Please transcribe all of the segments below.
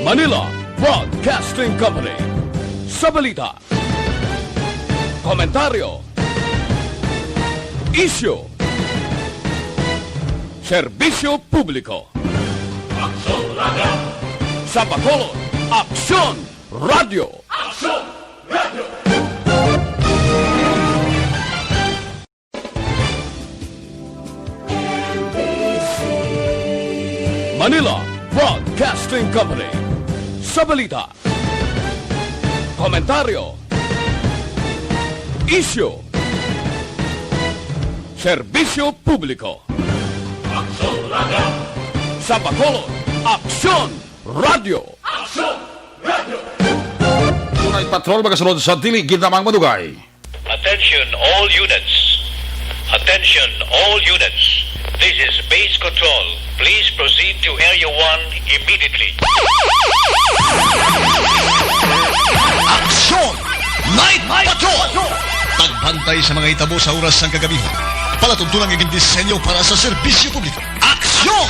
Manila Broadcasting Company. Sa balita, komentaryo, isyu, serbisyo publiko. Aksyon Radio! Sa Bacolod, Aksyon Radio! Aksyon Radio! Manila Broadcasting Company. Sa balita, komentaryo, isyu, serbisyo publiko. Aksyon Radio! Sa Bacolod, Aksyon Radio! Aksyon Radio! Tunay patrol magasunod sa dili ginamang madugay. Attention all units. Attention all units. This is base control. Please proceed to Area 1 immediately. Aksyon! Night Patrol! Tagbantay sa mga itabo sa oras ng kagabihan. Palatuntunan ng disenyo para sa serbisyo publiko. Aksyon!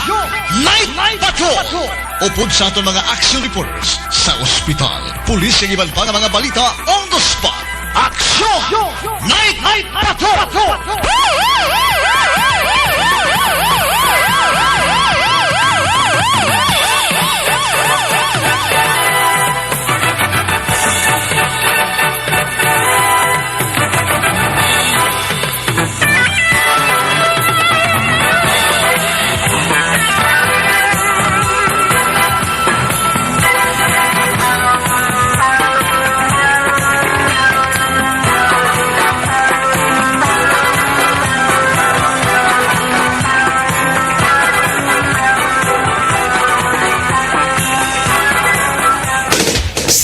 Night Patrol! Upod sa aton mga action reporters sa ospital, pulis ang iban pa ng mga balita on the spot. Aksyon! Night Patrol!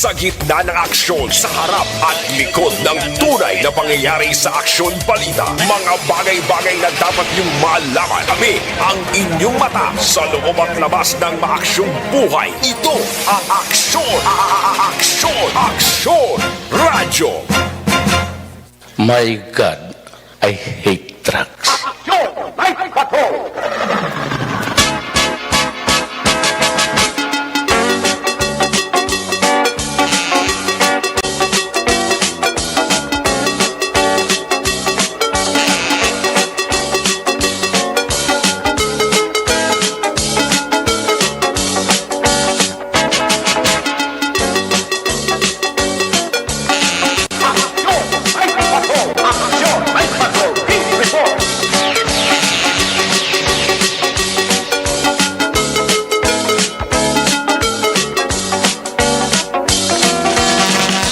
Sa gitna ng aksyon, sa harap at likod ng tunay na pangyayari sa aksyon balita, mga bagay-bagay na dapat niyong malaman. Kami ang inyong mata sa loob at labas ng maaksyong buhay. Ito ang Aksyon! Aksyon! Radyo! My God, I hate drugs. Aksyon! Night Patrol!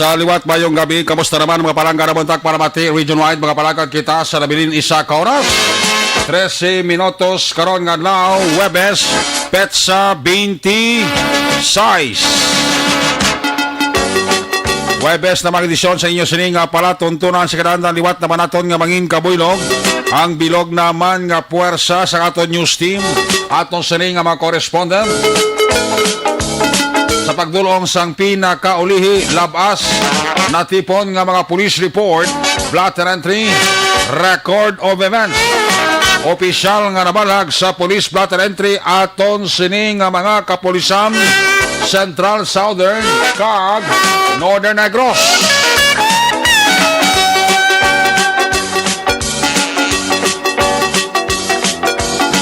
Sa liwat mayong gabi, kamusta naman mga palangga na buntak para mati region-wide mga palangga kita sa nabilin isa ka oras. 13 minutos karon nga adlaw, Webes, Petsa 26. Webes na mga edisyon sa inyo sining nga palatuntunan sa kadandang liwat naman naton nga mangin kabuylog. Ang bilog naman nga puwersa sa aton news team aton sining nga mga correspondent sa pagdulong sang pinakaulihi labas natipon nga mga police report, blatter entry, record of events. Opisyal nga nabalag sa police blatter entry aton sining nga mga kapulisan Central, Southern, kag Northern Negros.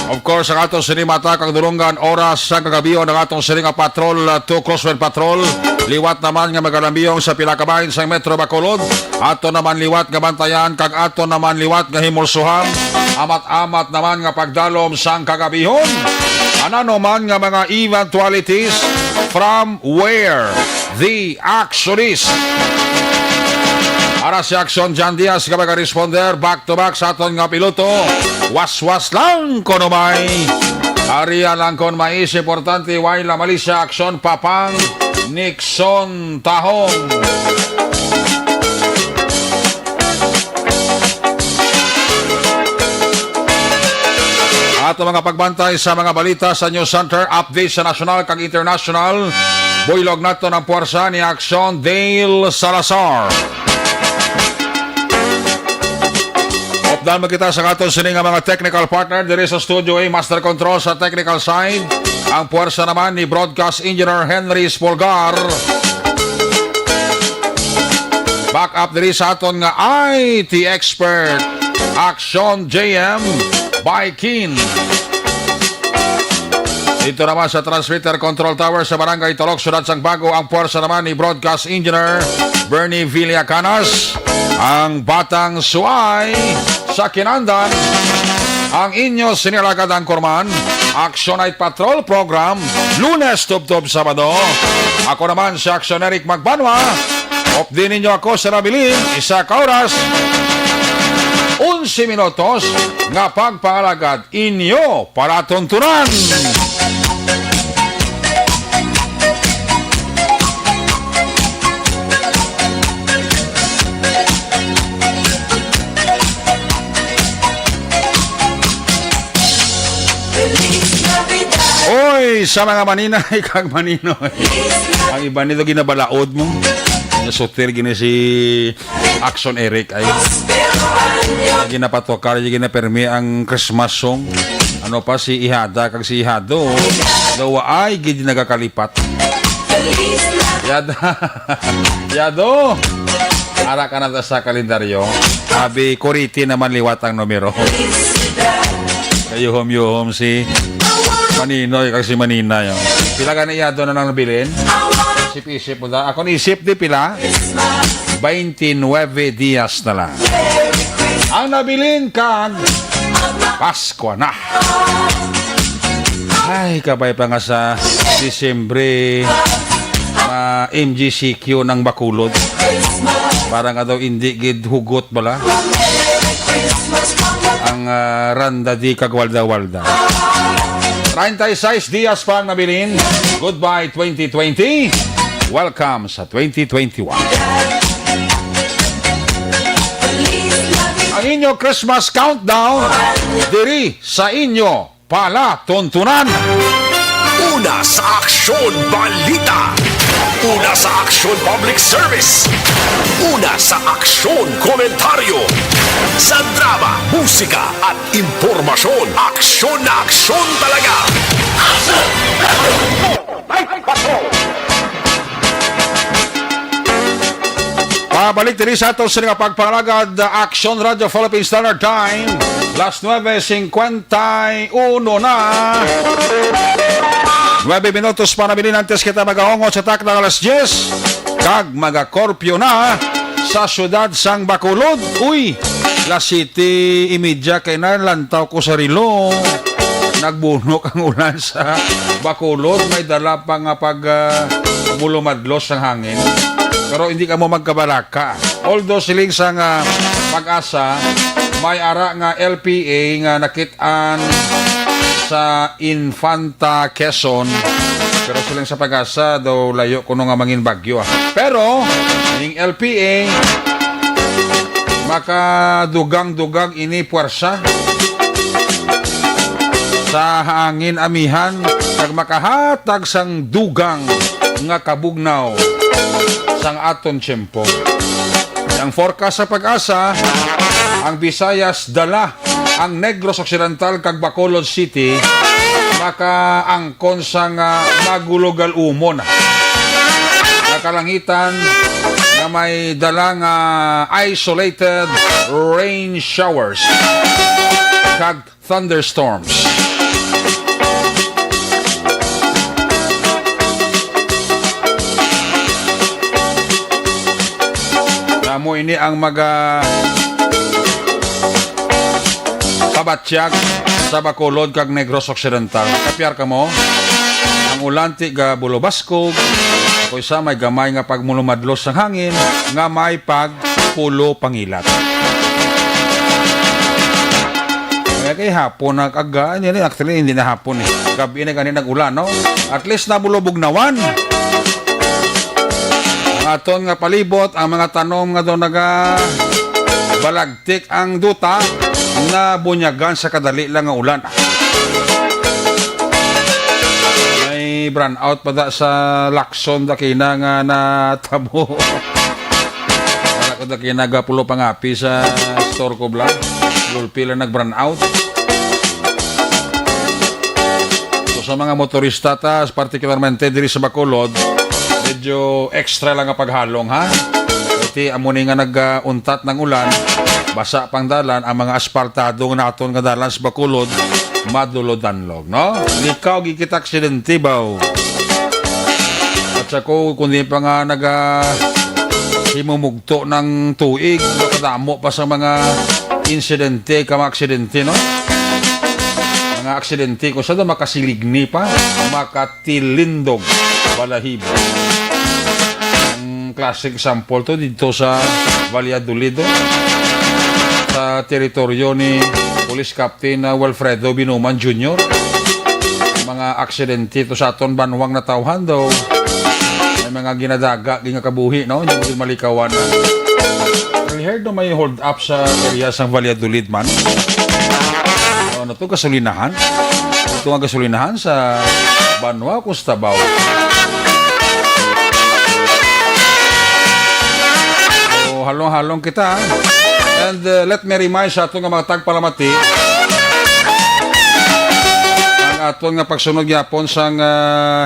Of course, ang atong sinimata kang dulungan oras sa kagabiyo ng atong sininga patrol to Crosswell Patrol. Liwat naman nga magalambiyong sa pilakabahin sa Metro Bacolod. Ato naman liwat nga bantayan kag ato naman liwat nga himulsuhan. Amat-amat naman nga pagdalom sang kagabihon. Ano man nga mga eventualities from where the action is. Para si Aksyon Jan Diaz ka responder back to back sa aton nga piloto. Was-was lang kono may. Ariya lang kon mais importante Wayla Malaysia Aksyon Papang Nixon Tahong. Ato mga pagbantay sa mga balita sa News Center, update sa national kag international. Buylog nato ng puwersa ni Aksyon Dale Salazar. Dahil magkita sa katon sining nga mga technical partner diri sa studio A, Master Control sa technical side. Ang puwersa naman ni Broadcast Engineer Henry Spolgar. Back up diri sa aton nga IT expert, Action JM by Kin. Dito naman sa Transmitter Control Tower sa Barangay Tolok, Syudad Sangbago, ang puwersa naman ni Broadcast Engineer Bernie Villacanas. Ang Batang Suay sa Kinandan, ang inyo sinilagad Korman. Action Night Patrol Program, Lunes, Tub-Tub, Sabado. Ako naman si Action Eric Magbanwa. Op din ninyo ako sa nabilin, isa ka oras, 11 minutos, nga pagpaalagad inyo para tuntunan. Oy, sa mga maninay kag maninoy. Ang iba nito ginabalaod mo. Nasutir gina si Action Eric ay ginapatokar, ginapermi ang Christmas song. Ano pa si Ihada kag si Ihado. Dawa ay gid nagakalipat. Yado. Ara ka na sa kalendaryo. Sabi Kuriti naman liwat ang numero. Kayo home si Maninoy kasi Manina yun. Pila ka na iyado na nang nabilin? Isip-isip mo da. Ako ni-isip di pila? 29 dias na lang. Ang nabilin kag Pasko na. Ay, kabay pa nga sa Disyembre MGCQ ng Bacolod. Parang nga daw hindi gid hugot bala. Ang randa di kagwalda-walda. 36 dias pa ang nabilin. Goodbye 2020. Welcome sa 2021. Ang inyo Christmas countdown diri sa inyo pala tuntunan. Una sa Aksyon Balita. Una sa Aksyon Public Service. Una sa Aksyon Komentaryo. Sa drama, musika at impormasyon. Aksyon na aksyon talaga. Aksyon! Pabalik din sa ato sa mga pagpalagad Action Radio Philippine Standard Time. Last 9:51 na. 9 minutos pa nabilin antes kita magahongot sa takna alas 10. Kag magakorpyo na sa syudad sang Bacolod. Uy, La City imidya kay na lantaw ko sa rilo. Nagbunok ang ulan sa Bacolod. May dala pa nga pag mulumadlos ang hangin. Pero hindi ka mo magkabaraka. Although siling sang Pag-asa, may ara nga LPA nga nakitaan sa Infanta, Quezon. Pero silang sa Pag-asa daw layo kuno nga mangin bagyo. Pero ning LPA makadugang-dugang ini puwersa sa hangin amihan kag makahatag sang dugang nga kabugnaw sang aton tiyempo. Ang forecast sa Pag-asa, ang Visayas dala ang Negros Occidental kag Bacolod City makaangkon sang magulugal umon. Nakalangitan na may dalang isolated rain showers kag thunderstorms. Namo ini ang kabatsyag sa Bacolod kag Negros Occidental. Kapyar ka mo, ang ulanti ga Bulobaskog, ako'y sa may gamay nga pagmulumadlos ng hangin, nga may pagpulo pangilat. Kaya kay hapon nag-aga, actually hindi na hapon eh. Gabi na ganun nag-ulan, no? At least nabulubog nawan. Aton nga palibot ang mga tanom nga doon balagtik ang duta na bunyagan sa kadali lang nga ulan. May brand out pa da sa Lacson da kina nga natabo. Para ko da kina gapulo pangapi sa store ko blang. Lulpi lang nag brand out. So sa mga motorista particularmente diri sa Bacolod, medyo extra lang ang paghalong ha. Iti amuni nga nag-untat ng ulan, basa pang dalan ang mga aspartado nga naton nga dalan sa Bacolod, madulodanlog, no? Likaw gikita aksidente baw. At sako kundi pa nga himumugto ng tuig, nakadamo pa sa mga insidente, aksidente, no? Mga aksidente kung saan makasiligni pa, makatilindog, balahibo. Ang classic example to dito sa Valladolid, sa teritoryo ni Police Captain Wilfredo Binuman Jr. Mga aksidente to sa aton banwang na tawhan daw. May mga ginadaga, ginakabuhi, no? Hindi malikawan na. I heard na may hold up sa area sa Valladolid man. Ano to, gasolinahan? Ito nga gasolinahan sa Banwa, Custabaw. So, halong-halong kita. And let me remind sa ato nga mga tagpalamati ang ato nga pagsunod yapon sa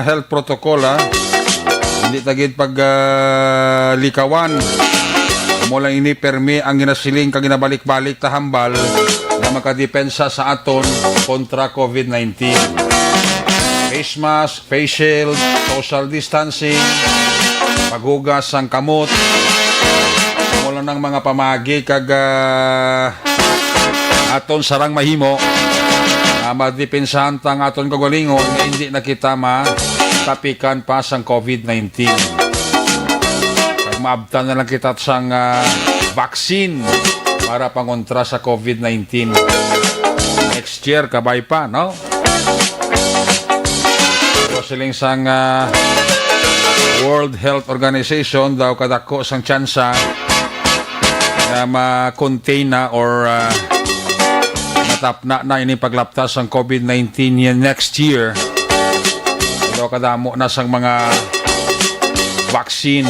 health protocol, hindi tagid likawan. Mula ini permi ang ginasiling kag ginabalik-balik tahambal na makadepensa sa aton kontra COVID-19. Face mask, face shield, social distancing, paghugas sang kamot, mula ng mga pamagi kag aton sarang mahimo madepensahan tang aton kagalingon na hindi na kita matapikan pa sang COVID-19. Maabtan na lang kita sang vaccine para pangontra sa COVID-19. Next year, kabay pa, no? So, siling sang World Health Organization daw kadako sang tsansa na ma-contain na or matapna na ini paglaptas sang COVID-19 next year. Daw kadamo na sang mga vaccine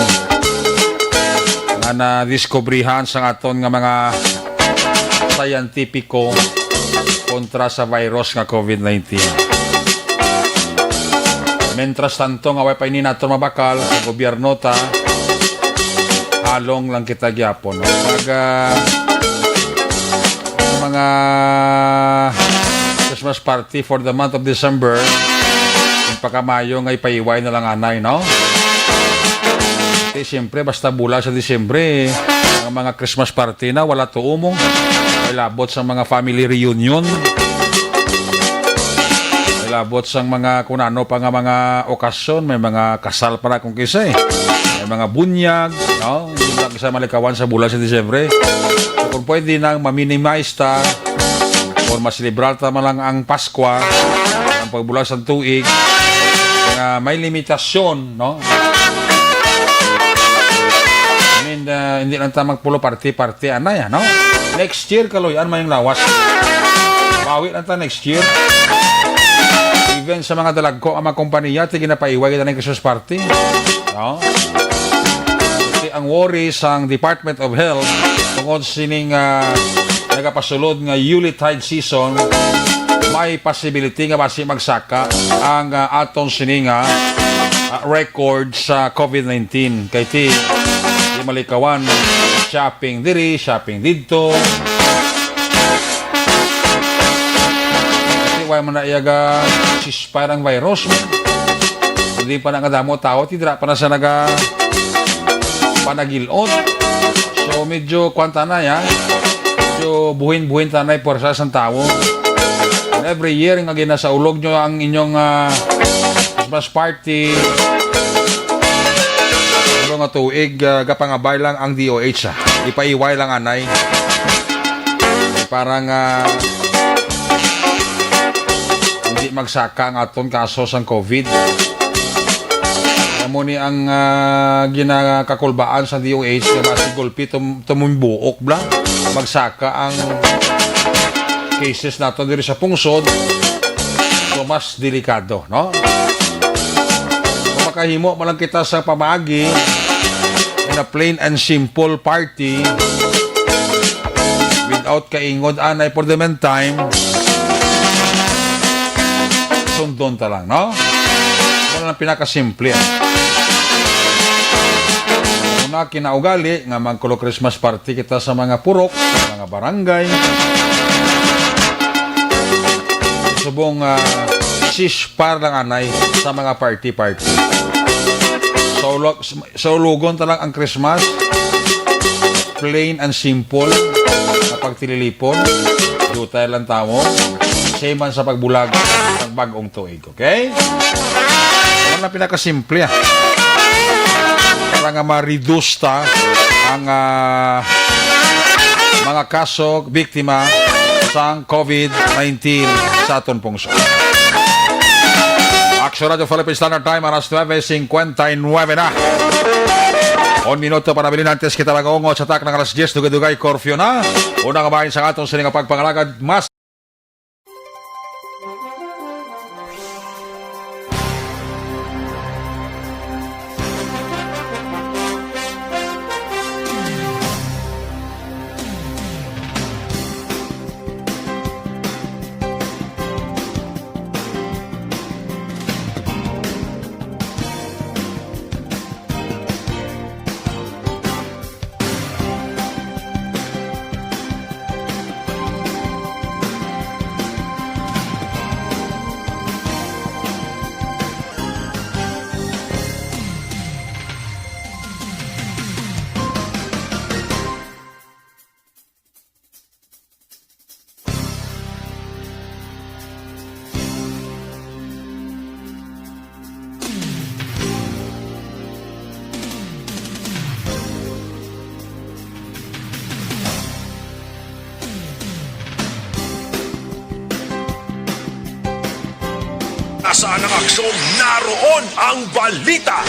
na diskubrihan sa aton nga mga scientifico kontra sa virus nga COVID-19. Mentras tanto nga way pa ini naton mabakal sa gobyerno ta, halong lang kita gyapon, no? Mga Christmas party for the month of December, pagkamayo nga ipaiway na lang anay, no? Siyempre, basta bula sa Disyembre, ang mga Christmas party na, wala to umong. May labot sa mga family reunion. May labot sa mga kunano pa nga mga okasyon. May mga kasal pa na kung kisa eh. May mga bunyag, no? Hindi lang sa malikawan sa bula sa Disyembre. So, kung pwede nang ma-minimize ta, o masilibral ta man lang ang Pasko, ang pagbula sa tuig, may limitasyon, no? Hindi lang tayo magpulo party anay, no? Next year kaloyan may yung lawas. Bawi lang tayo next year. Even sa mga dalagko ang mga kompanya iti ginapaiway kita ng Christmas party, no? Kasi ang worry sang Department of Health tungkol sining nagapasulod nga Yuletide season, may possibility nga basi magsaka ang aton sining record sa COVID-19 kay ti malikawan, shopping diri, shopping dito. Kasi wala man na iyaga sispire ang virus. Hindi pa nakadamo tao, tidra pa na sa panagilot. So medyo kwanta na yan. Medyo buhin-buhin tanay porsa sa tao. And every year nga ginasaulog nyo ang inyong Christmas party. Nga tuig gapangabay lang ang DOH ipaiway lang anay parang hindi magsaka ang aton kaso sang COVID. Amo ni ang ginakakulbaan sa DOH nga basi gulpi tumumbuok bla magsaka ang cases nato diri sa pungsod, so mas delikado, no? Kung makahimo man lang kita sa pamagi in a plain and simple party without kaingod anay for the meantime, so sundon ta lang, no? Wala lang pinakasimple. Una kinaugali nga magkulo Christmas party kita sa mga purok, sa mga barangay. Subong sispar lang anay sa mga party. So lugon ta lang ang Christmas. Plain and simple na pagtililipon. Dutay lang tamo. Same man sa pagbulag ng bagong tuig. Okay? Wala na pinakasimple. Para nga ma-reduce ta ang mga kaso, biktima sa COVID-19 sa aton pungso. Action Radio Philippine Standard Time, alas 9:59 na. 1 minuto para bilhin antes kita mag-uungot sa tak ng alas 10, dugay-dugay, curfew na. Unang kabahin sa atong sining pagpangalagad, mas Nasaan ang aksyon? Naroon ang balita.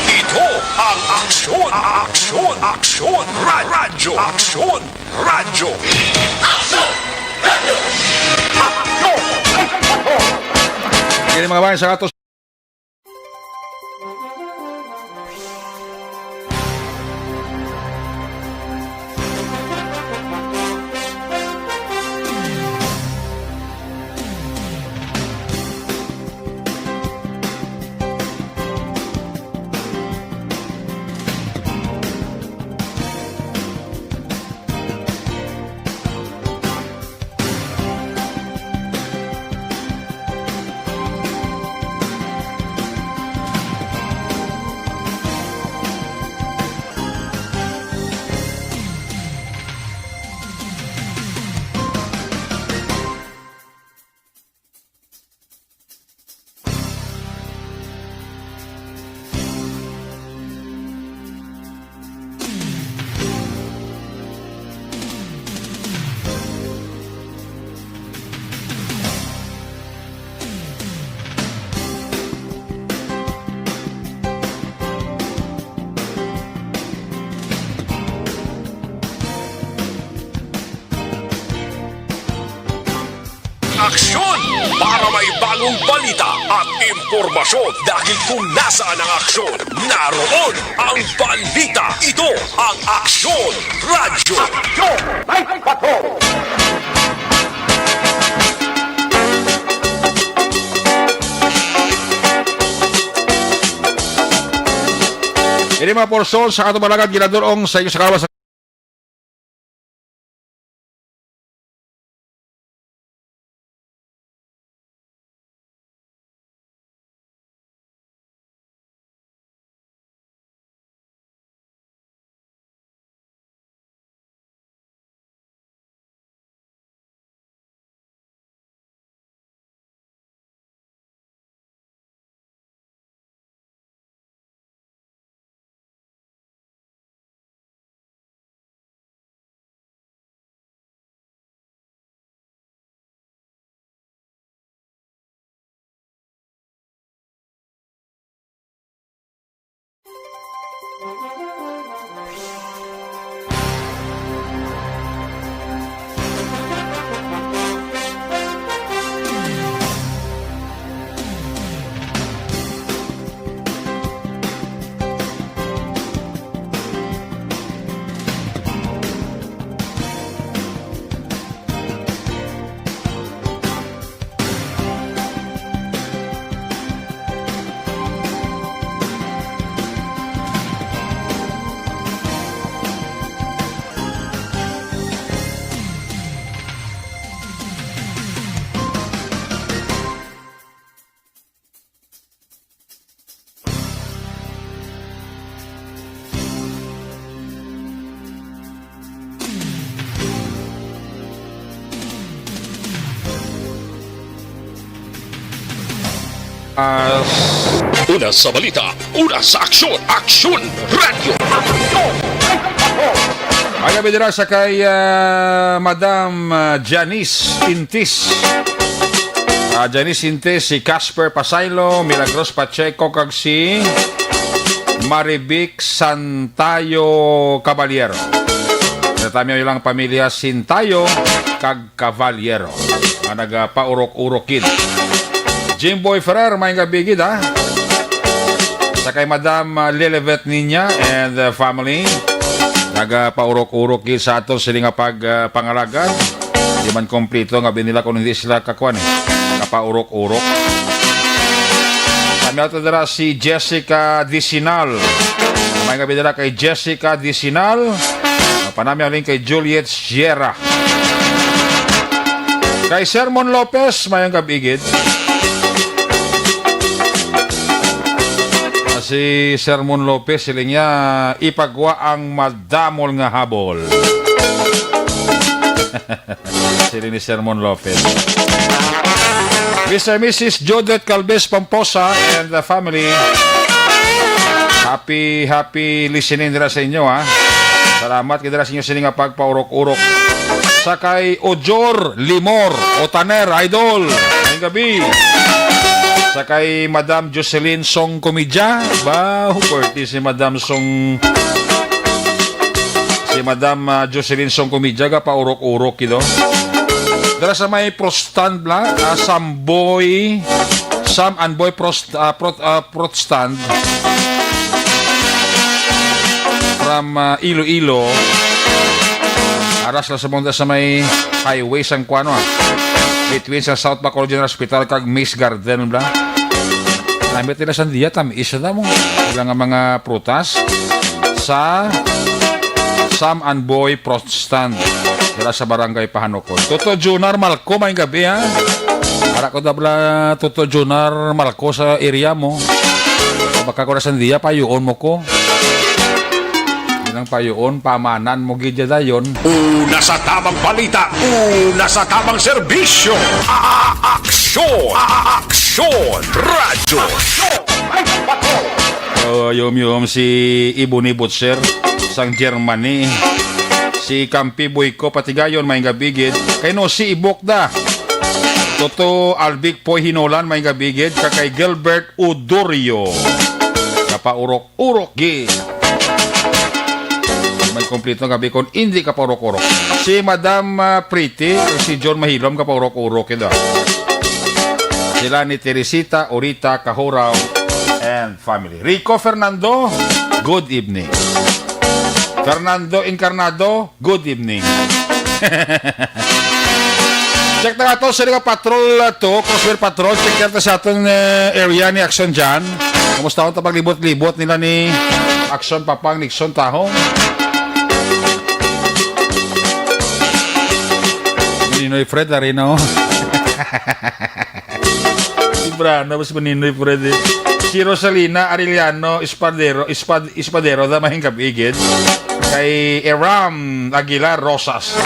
Ito ang aksyon. Aksyon. Radyo. Aksyon. Radyo. kini mga bayan sa atos. Aksyon para may bagong balita at impormasyon dahil kung nasaan ang aksyon, naroon ang balita. Ito ang Aksyon Radyo. Ini mga porson sa atong balagad ginadurong sa iyo sa kawas. Una sa balita, una sa aksyon, Aksyon Radio. Ay gabi dira sa kay Madam Janice Intis. Janice Intis, si Casper Pasaylo, Milagros Pacheco, kag si Marivic Santayo Caballero. Natamyo ilang pamilya Sintayo kag Caballero. Nagpaurok-urokid. Jimboy Ferrer, may gabigid ha. Sa kay Madam Lilibet Niña and the family. Nagpaurok-urok sa ato sila nga pangalagan. Di man kompleto nga binila kung hindi sila kakuan eh. Nagpaurok-urok. Kami ato dira si Jessica Disinal. May gabi dira kay Jessica Disinal. Panami alin kay Juliet Sierra. Kay Sermon Lopez, may gabigid. Si Sermon Lopez, sila niya ipagwa ang madamol nga habol. Sila ni Sermon Lopez. Mr. and Mrs. Judith Calves Pamposa and the family. Happy listening dira sa inyo ha. Salamat kay dira sa inyo sila nga pagpaurok-urok. Sakay Ojor Limor Otaner Idol. Ngayong gabi. Sakay Madam Jocelyn Song Comidya. Party si Madam Song. Si Madam Jocelyn Song Comidya ka paurok-urok ito. Dara sa may prostand bla, Sam and Boy Protstand from Iloilo. Aras la sa munda sa may highway sang kuano between sa South Bacolod General Hospital kag Miss Garden bla. Namit nila sa diya isa na mo. Ilang mga prutas sa Sam and Boy Protstand dira sa barangay Pahanokon. Toto Junar Malco may gabi ha. Para ko dabla Toto Junar Malco sa area mo. Baka ko na sa diya payuon mo ko. Ng payoon, pamanan mo gidya dayon. Una sa tamang balita, una sa tamang serbisyo. Aksyon Radio. Yum si Ibuni Butcher sang Germany. Si Kampi Boyko Patigayon may gabigid. Kay no si Ibokda. Toto Albic Poy Hinolan may gabigid. Kakay Gilbert Udorio. Kapaurok-urok gid. May kompleto gabi kon hindi ka paurok-urok. Si Madam Pretty, si John Mahilom ka paurok-urok ito. Sila ni Teresita, Orita, Kahuraw, and family. Rico Fernando, good evening. Fernando Encarnado, good evening. Check na nga ito, sila ka patrol to, Crosswell Patrol. Check na sa atong area ni Action dyan. Kamusta ako ito paglibot-libot nila ni Action Papang Nixon Tahong. Ninoy Fred, ari na o. Si Brano, mas Ninoy Fred eh. Si Rosalina Arellano Espadero, da mahing kabigid. Kay Eram Aguilar Rosas.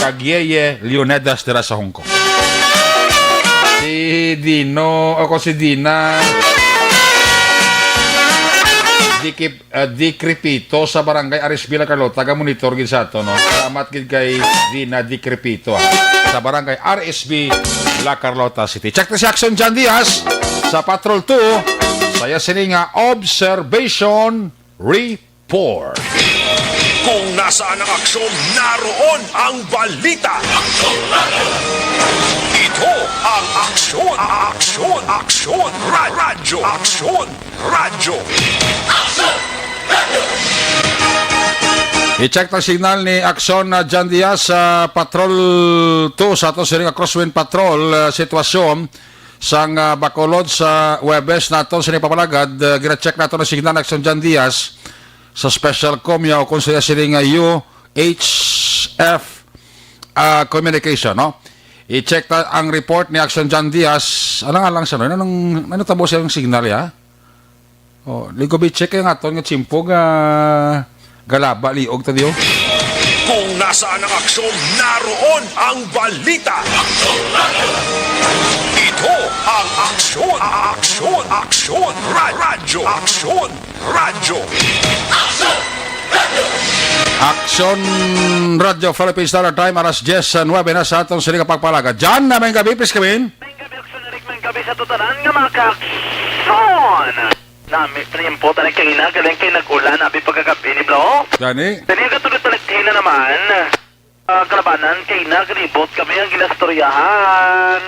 Kagyeye Leonidas tira sa Hong Kong. Si Dino, si Dina Di Crepito sa barangay Arisbila Carlota, taga monitor gid sa ato no. Salamat gid kay Dina Di Crepito sa barangay RSB La Carlota City. Check na si Action John Diaz sa Patrol 2. Saya sini nga Observation Report. Kung nasaan ang aksyon, naroon ang balita. Ito ang Aksyon Radio. Aksyon Radio. I-check ang signal ni Action na John Diaz sa Patrol 2 sa ato siring Crosswind Patrol sitwasyon sang Bacolod sa Webes nato sining papalagad. Gina-check nato ang signal ni Action John Diaz sa Special Comya o kung siya siring UHF Communication, no? I-check ang report ni Action John Diaz. Ano nga lang siya, no? Ano tabo siya yung signal, ya? Oh, ligo bi-check yung aton nga chimpog galaba, liog ta diyo. Kung nasaan ang aksyon, naroon ang balita. Ito ang Aksyon Aksyon Radyo. Aksyon Radyo. Aksyon Radio Philippine Standard Time, alas 10:09 na sa atong sining pagpalaga. Diyan na may gabi, please kamin. May gabi ako sa may gabi sa tutanan nga mga kakson. Nami, primpot, tanig kay galing kay nag-ulan, abi pagkagabi ni Blo. Gani? Dali ka tulad tanig na naman. Kalabanan kay nagribot kami ang ginastoryahan.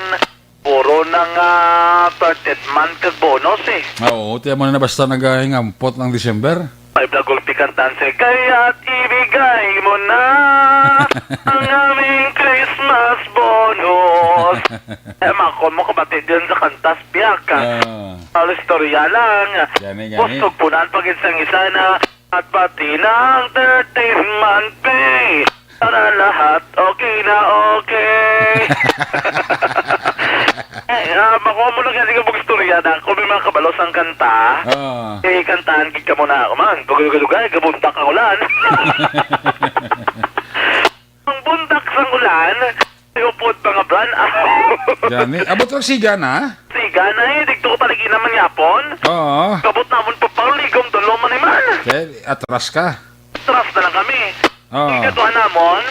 Puro nang 30th month kag bonus eh. Oo, tiyan mo na basta naghingampot ng December. May blagol pikantan siya, kaya't ibigay mo na ang aming Christmas bonus. Makon mo kabatid dyan sa kantas biyak. Istorya lang. Gani. Bustog punan pag isang isa na at pati ng 13th month pay. Para lahat okay na okay. Makuha mo lang kasi kapag istorya na kung may mga kabalos ang kanta. Kantahan kik ka muna ako man. Pagulugay, gabuntak ang ulan. Ang buntak sang ulan, iupod mga bran. Gani? Abot lang siga na? Siga na eh, digto ko taligi naman yapon. Oo. Kabot naman pa pangligom, dulo man naman. Okay, atras ka. Trust na lang kami. Ikatuhan namon,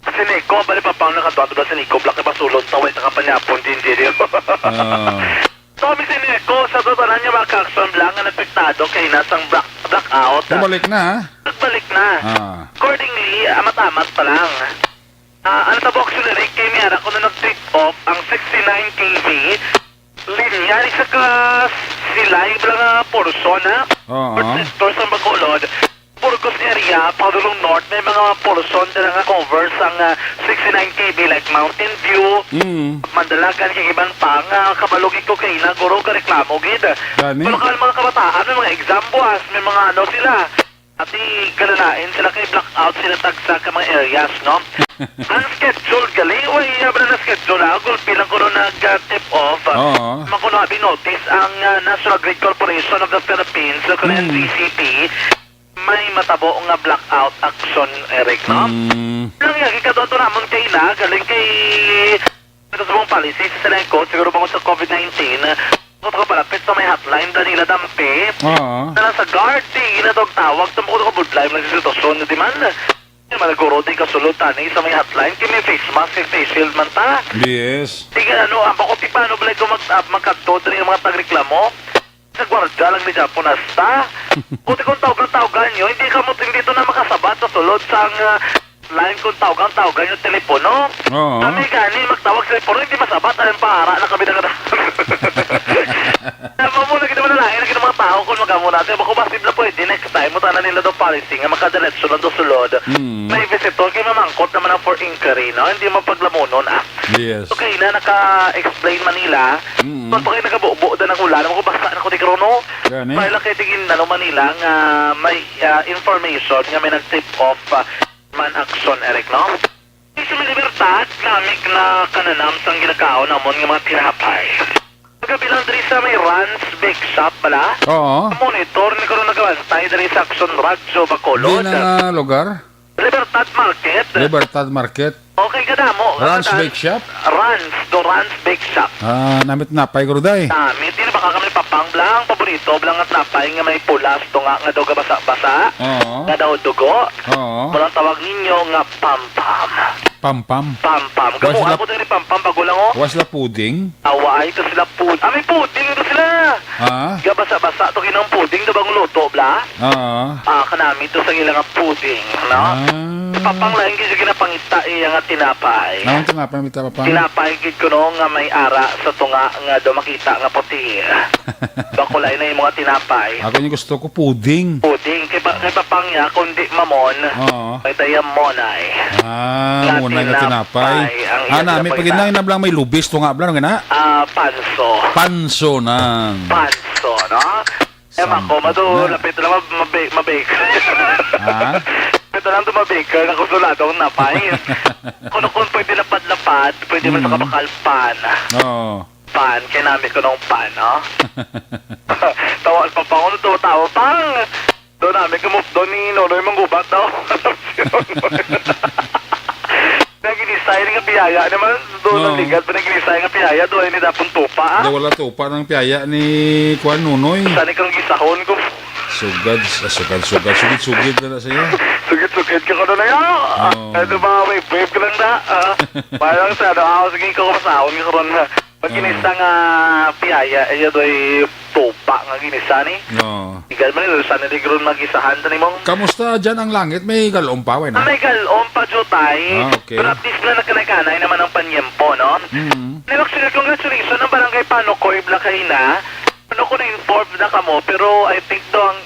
si Nico, bali pa pang nakatuwa doon si Nico, black na basulod, taway na kapanyapon din din. Sabi si Nico, sa totolan niya mga kakson lang ang napektado kay nasang blackout. Bumalik na, ha? Nagbalik na. Accordingly, amat-amat pa lang. Ano sa auxiliary, kay Miara ko na nag-trip off ang 69 kV linya ni sa silay lang porson ha. Sector sa Bacolod. Burgos area, padulong north, may mga porson na nga covers ang 69 kV like Mountain View, Mandalagan, kay ibang pang, kabalugin ko kay na, guro ka reklamo, gid. Gani? Mga kabataan, may mga exam buwas, may mga ano sila. At galanain sila kay blackout, sila tagsa ka mga areas, no? Ang schedule, gali, yaman na schedule, gulpi lang ko nag-tip off. Makunabi notice ang National Grid Corporation of the Philippines, kung NGCP, may matabo nga blackout action, Eric, no? Lang yan, ikadoto naman kay na, galing kay ito sa mong policy, sa Selenco, siguro bangon sa COVID-19, ito ka palapit sa may hotline, Danila Dampe, na sa guard, di na tawag, tampo ko ka budlime na sitwasyon, di man, malaguro, di kasulot, tani, sa may hotline, kaya may face mask, kaya face shield man ta. Yes. Di ka, bako paano balay ko magkadto, din yung mga tagreklamo, sa gwarda lang ni Japon hasta. Kuti kung tawag-tawagan nyo, hindi ito na makasabat sa sulod sa line kung tawag-tawagan yung telepono. Kami gani, magtawag sa telepono, hindi masabat, alam para na kami na Mamuna kita manalain, na mga tao kung magamu natin, bako basibla po, next time, mutanan nila daw policy, nga makadiretso lang daw sulod. May visitor, kayo mamangkot naman ang for inquiry, no? Hindi mapaglamunon, Yes. Okay na, naka-explain Manila. Kung pa kayo nagabuo na ng ulan, ako basta na ko di krono. Dahil lang kayo tigin na Manila nga may information nga may nag-tip off man action, Eric, no? Sa may libertad, namig na kananam sang ginakaon namon nga mga tinapay. Pagkabilang diri sa may Rans Bake Shop, bala? Monitor ni karon nagawantay diri sa Action Radyo Bacolod. Di na lugar? Libertad Market. Libertad Market. Okay ka na mo. Rans Bake Shop? Rans Bake Shop. Namit napay ko day. Namit, di na baka kami papang paborito, blang at napay nga may pulas, to nga daw basa-basa. Nga daw dugo. Walang tawag ninyo nga pam-pam. Pam-pam? Pam-pam. Gamuha ko din pam-pam, bago lang o. Was la pudding? Away, ito sila pudding. May pudding ito sila. Gabasa-basa, ito kinang pudding, diba ang luto, bla? Kanami, ito sa ilang pudding, no? Papang lang, kasi kinapangita nga tinapay. Anong tinapay, may tapapang? Tinapay, ko no, nga may ara sa tunga, nga daw makita nga puti. Bakulay na yung mga tinapay. Ako yung gusto ko, pudding. Pudding, kay papang niya, kundi mamon, may tayang monay. Muna nga tinapay. Namin, pag inang inablang may lubis, to nga ablang, nga na? Panso. Panso nang. Panso, no? Mako, lapit lang mabake. Ito lang tumabake, nakusuladong napay. Kung pwede lapad-lapad, pwede man sa kabakal pan. Pan, kaya namin ko ng pan, no? Tawal pa ako, tawa pang! Doon namin kumove doon ni Noroy Manggubat daw. Nag-design nga piyaya naman doon Oo. ng ligat, panaginisay nga piyaya, doon ni dapon tupa. Da wala tupa ng piyaya ni Kuan Nunoy. Saan ikang gisahon ko? Sugid na sa iyo. Sugit-sugit ka ko na yan. Oo. Ano ba, may babe ka lang na. Parang sa ano, ako sige ko masahon ka ron na. Pag ginisa nga piyaya, iya do'y tupa nga ginisa ni. No. Igal man nila, saan niligron mag-isahan ta ni mong. Kamusta dyan ang langit? May galong pa, na? May galom pa, Jotay. Ah, okay. Pero at least na nagkanay-kanay naman ang panyempo, no? Mm. Nilaksin, congratulations ng barangay Panokoy, Blakay na. Ano ko na-informed na ka mo, pero I think do ang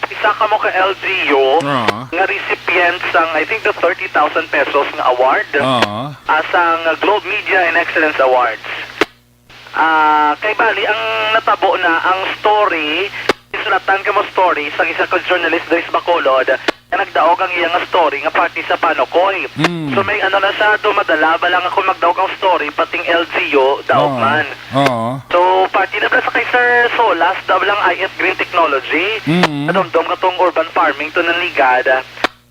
isa ka mo ka LGU Ah. nga recipients ang I think the 30,000 pesos nga award as ang Globe Media and Excellence Awards. Kay bali ang natabo na ang story, isulatan ka mo story sa isa ka journalist Dres Bacolod na nagdaog ang iyang story nga party sa Panokoy. Mm. So may ano na siya, dumadala ba lang ako magdaog ang story pating LGU daog man. Oo. So, party na ba sa kay Sir Solas, daw lang IF Green Technology. Mm. Nadumdum ka tong urban farming to ng ligada.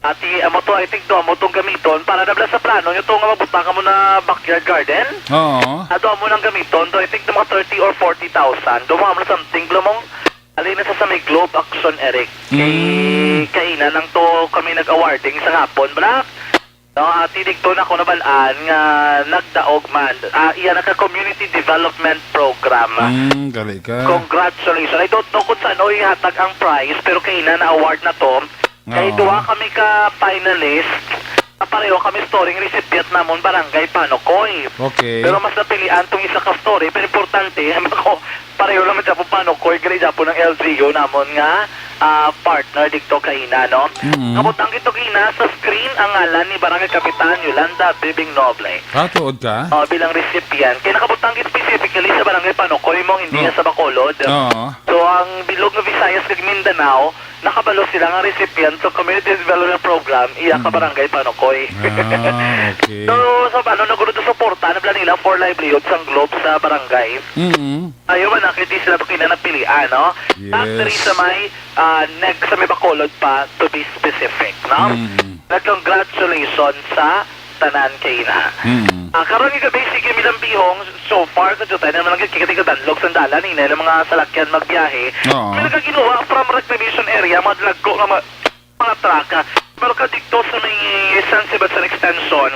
At amo to, I think do, amo tong gamiton para nabla sa plano nyo to nga mabuta ka mo na backyard garden. Oo. Ado mo nang gamiton, do I think do mga 30 or 40,000. Do mo something glomong. Alin na sa may Globe Action, Eric. Kainan lang to kami nag-awarding sa hapon, bra. No, tidig to na ko nabalaan nga nagdaog man. Iyan ka community development program. Gali ka. Congratulations. I don't know kung saan o ihatag ang prize, pero kainan na award na to. Kay Oo. duwa kami ka finalist. Pareho kami storing recipient namon barangay Panokoy. Okay. Pero mas napilian tong isa ka story, pero importante, ako, pareho naman dyan po Panokoy, gali dyan po ng LGU namon nga partner dito kaina, no? Kabutang ito kaina sa screen ang ngalan ni Barangay Kapitan Yolanda Bibing Noble. Tuod ka? Bilang recipient. Kaya nakabutang specifically sa Barangay Panokoy mong hindi Oh. nga sa Bacolod. Oo. So ang bilog ng Visayas kag Mindanao, nakabalo sila nga recipient sa Community Development Program iya ka Barangay Panokoy. Okay. So paano naguro to suporta na nila for livelihood sa Globe sa barangay. Ayaw man nakiti sila to kinanapilian, no? Yes. After sa may next sa may Bacolod pa to be specific, no? Congratulations sa tanan kaina. Karon nga gabi sige milang bihong so far sa Jotay na mga kikatigadanlog sa dalan ni na mga salakyan magbiyahe. Oo. May nagaginawa from reclamation area mga lagko nga mga traka. Pero kadikto sa may San Sebastian extension,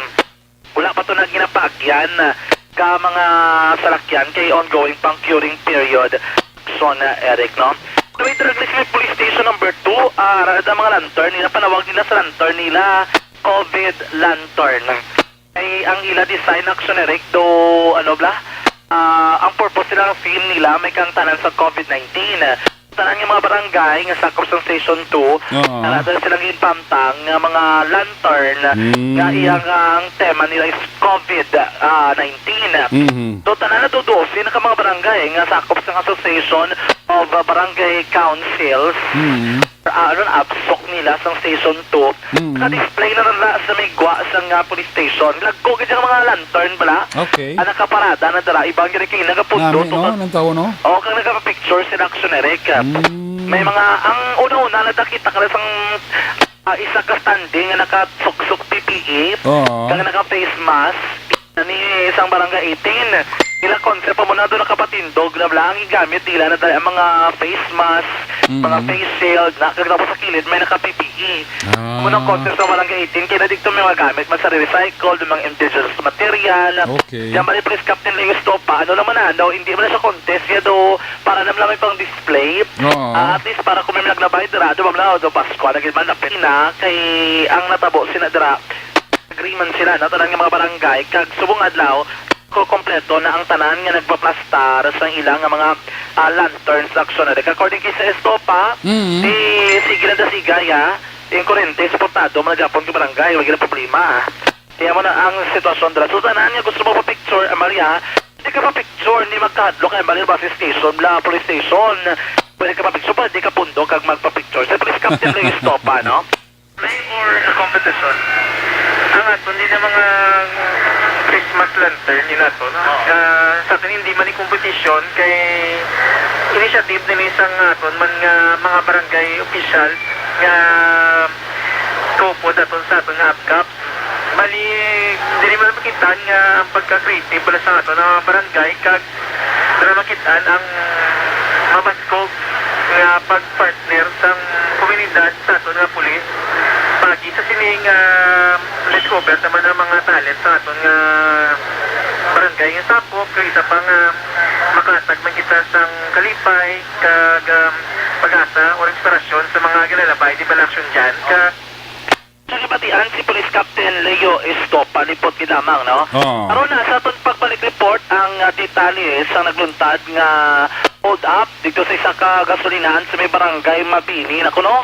wala pa to na ginapagyan ka mga salakyan kay ongoing pang curing period. So na Eric, no? So may Drag Police Station number 2, rada mga lantern nila, panawag nila sa lantern nila COVID lantern. Ay ang ila design action Eric do ano bla? Ang purpose nila ng film nila may kang tanan sa COVID-19. Tanan yung mga barangay nga sakop sa Station 2, nasa silang impamtang nga mga lantern nga iyang ang tema nila is COVID-19. So tanan na dudosin ka mga barangay nga sakop sa Association of Barangay Councils. Absok nila sa Station 2. Naka-display na nila sa may gwa sa police station. Lagko ka dyan mga lantern bala. Okay. Nakaparada na dala. Ibang gano'n kayo nagapundo. Nami, no? Nang tao, no? Oo, kang nagpa-picture sila action Eric. May mga, ang una-una nakita ka na isa ka standing na naka-suksok PPE. Oo. Kang naka-face mask. Ni isang barangay 18. Nila concept pa mo na doon nakapatindog na bla ang igamit nila na dahil ang mga face mask, mga face shield, nakagdapo sa kilid, may naka-PPE. Munang concept sa barangay 18, kaya na dito may mga gamit, mas recycled, mga indigenous material. Okay. Yan ba ni Police Captain Lewis Topa, ano naman na, daw, hindi mo na siya contest, ya do, para naman may pang display. Oo. At least para kung may naglabay, dira, do, mamla, do, Pasko, naging man na pina, kay ang natabo, sinadira, agreement sila na tanan nga mga barangay kag subong adlaw ko kompleto na ang tanan nga nagpaplastar sa ilang nga mga lanterns action na according kay sa Estopa di sige na sigaya yung kurente suportado man Japon ka barangay wala na problema kaya mo na ang sitwasyon dra so tanan nga gusto mo pa picture Maria di ka pa picture ni magkadlo kay Maria bus station la police station pwede ka pa picture pa di ka pundo kag magpa-picture sa police captain lang Estopa no may or a competition ang ato, hindi na mga Christmas lantern yun ato, no? Sa atin hindi man competition kay initiative nila isang aton man nga mga barangay official nga grupo daton sa aton nga APCAP Bali, dili mo na makitaan nga pagka-creative pala sa ato na barangay kag na makitaan ang mamaskog nga pagpartner sang komunidad sa ato nga pulis pagi sa sining discover naman ang mga talent sa aton nga barangay nga sapop kag isa pa nga makatag man kita sang kalipay kag pag-asa o inspirasyon sa mga gilalabay di balaksyon dyan kag sa kabatian si Police Captain Leo Estopa lipot ginamang no. Oo. Aron na sa aton pagbalik report ang detalye sa nagluntad nga hold up dito sa isa ka gasolinahan sa may barangay Mabini na kuno.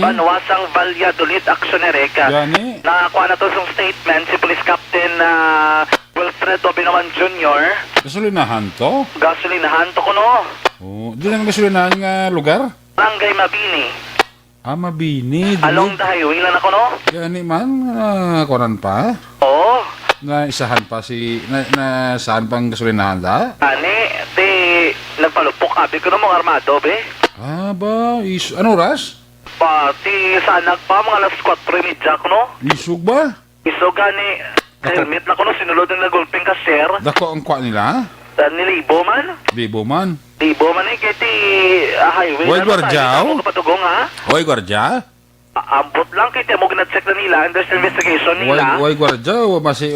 Banwasang Valladolid Actionary ka. Gani. Nakakuha na to sa statement si Police Captain Wilfredo Binawan Jr. Gasolinahan to? Gasolinahan to kuno. Oh, di lang gasolinahan nga lugar? Barangay Mabini. Mabini. Along the highway lang ako no. Gani man, kuran pa? Oo. Na isahan pa si, na saan pang gasolinahan da? Ani, nagpalupok abi ko ng mga armado, be. Ba, ano oras? Pati sanag pa, mga alas 4:30 ko, no? Isog ba? Iso gani, helmet na ko, no? Sinulod ng nagulping ka, sir. Dako ang kwa nila? Nilibo man. Libo man. Libo man eh, kaya highway. Hoy, Ano, Gwardiyaw? tayo, kapatugong, ha? Hoy, gwardya? Ambot lang, kaya mo ginag-check na nila, under investigation nila. Hoy, gwardya? Basi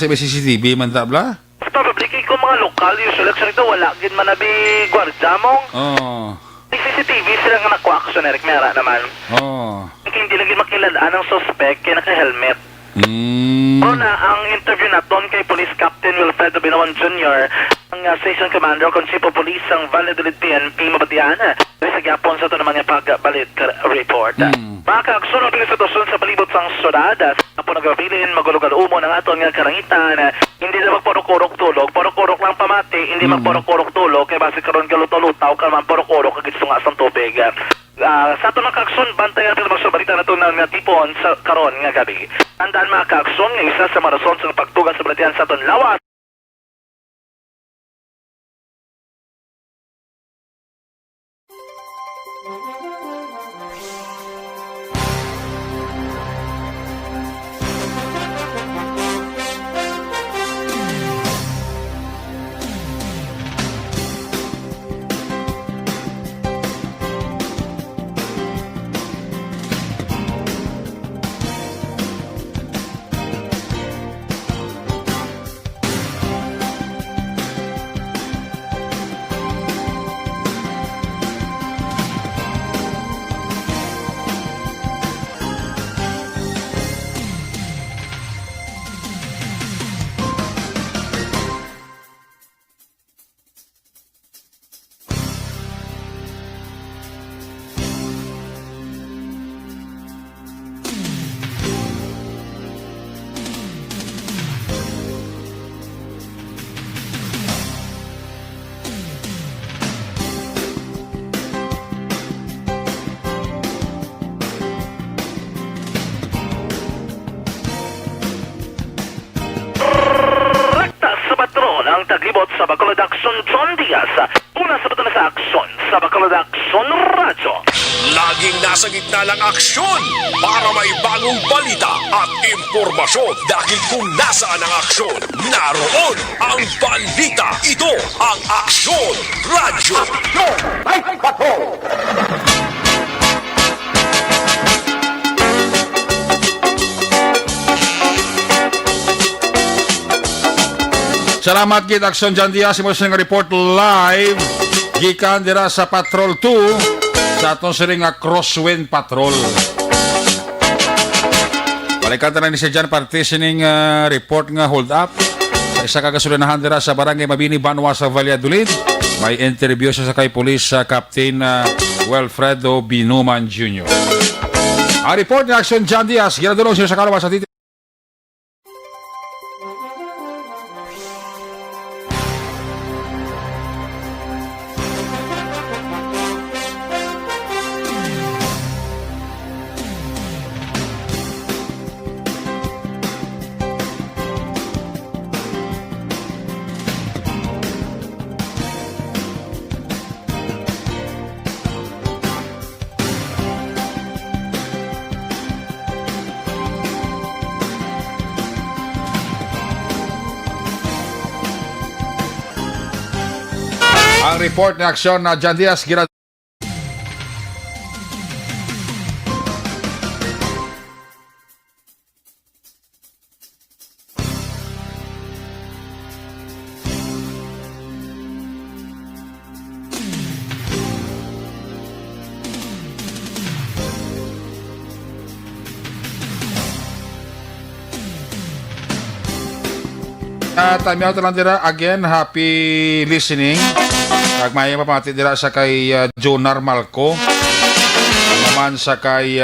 may CCTV man tabla? Probably kay ko mga lokal, usually actually ito, wala gin man nabi gwardya mong. Oo. May CCTV sila nga nakuha-action, Eric, mera naman. Oo. Kaya hindi lagi makilalaan ang suspect kaya naka-helmet. Una, ang interview naton kay Police Captain Wilfredo Binawan Jr., ang Station Commander kung Chief of Police ang Valladolid PNP Mabatian, sa gyapon sa ito naman yung pagbalit report. Mga kaagsunod ng sitwasyon sa palibot sang syudad, na po nagabilin, magulog-alumo ng aton nga karangitan, hindi na magporok-orok tulog, porok-orok lang pamati, hindi magporok-orok tulog, kaya basi karon galutolutaw ka man porok-orok kagit nga asang tubig. Sa ito ng kaagsun, bantayan natin magsabalita na ito ng tipon sa karon nga gabi. Tandaan mga kaagsun, nga isa sa marason sa pagtugas sa balitian sa aton lawas. Ang taglibot sa Bacolod Action John Diaz. Una sa na sa aksyon sa Bacolod Action Radyo. Laging nasa gitna ng aksyon para may bagong balita at impormasyon. Dahil kung nasaan ang aksyon, naroon ang balita. Ito ang Aksyon Radyo. Salamat gid Aksyon Jan Diaz mo sa report live gikan dira sa Patrol 2 sa aton siring nga Crosswind Patrol. Balikan ta na ni si Jan partitioning report nga hold up sa isa ka gasolinahan dira sa Barangay Mabini, Banwasa, Valladolid. May interview siya sa kay Police Captain Wilfredo Binawan Jr. Ang report ni Aksyon Jan Diaz ginadulong siya sa kalawas sa titi. Ang report ni aksyon na John Diaz Girad. Time out lang dira again, happy listening. Kag may mapamati dira sa kay Jonar Malco. Naman sa kay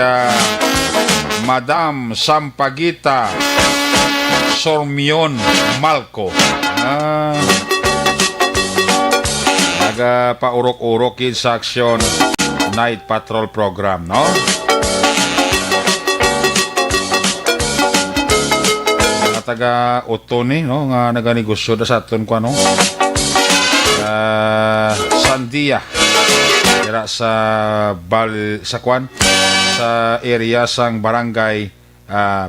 Madam Sampagita Sormion Malco. Nagapaurok-urok yun sa aksyon Night Patrol program, no? Taga Otoni, no, nga naganegosyo da sa aton ko, ano, Sandia dira sa sa kwan sa area sang barangay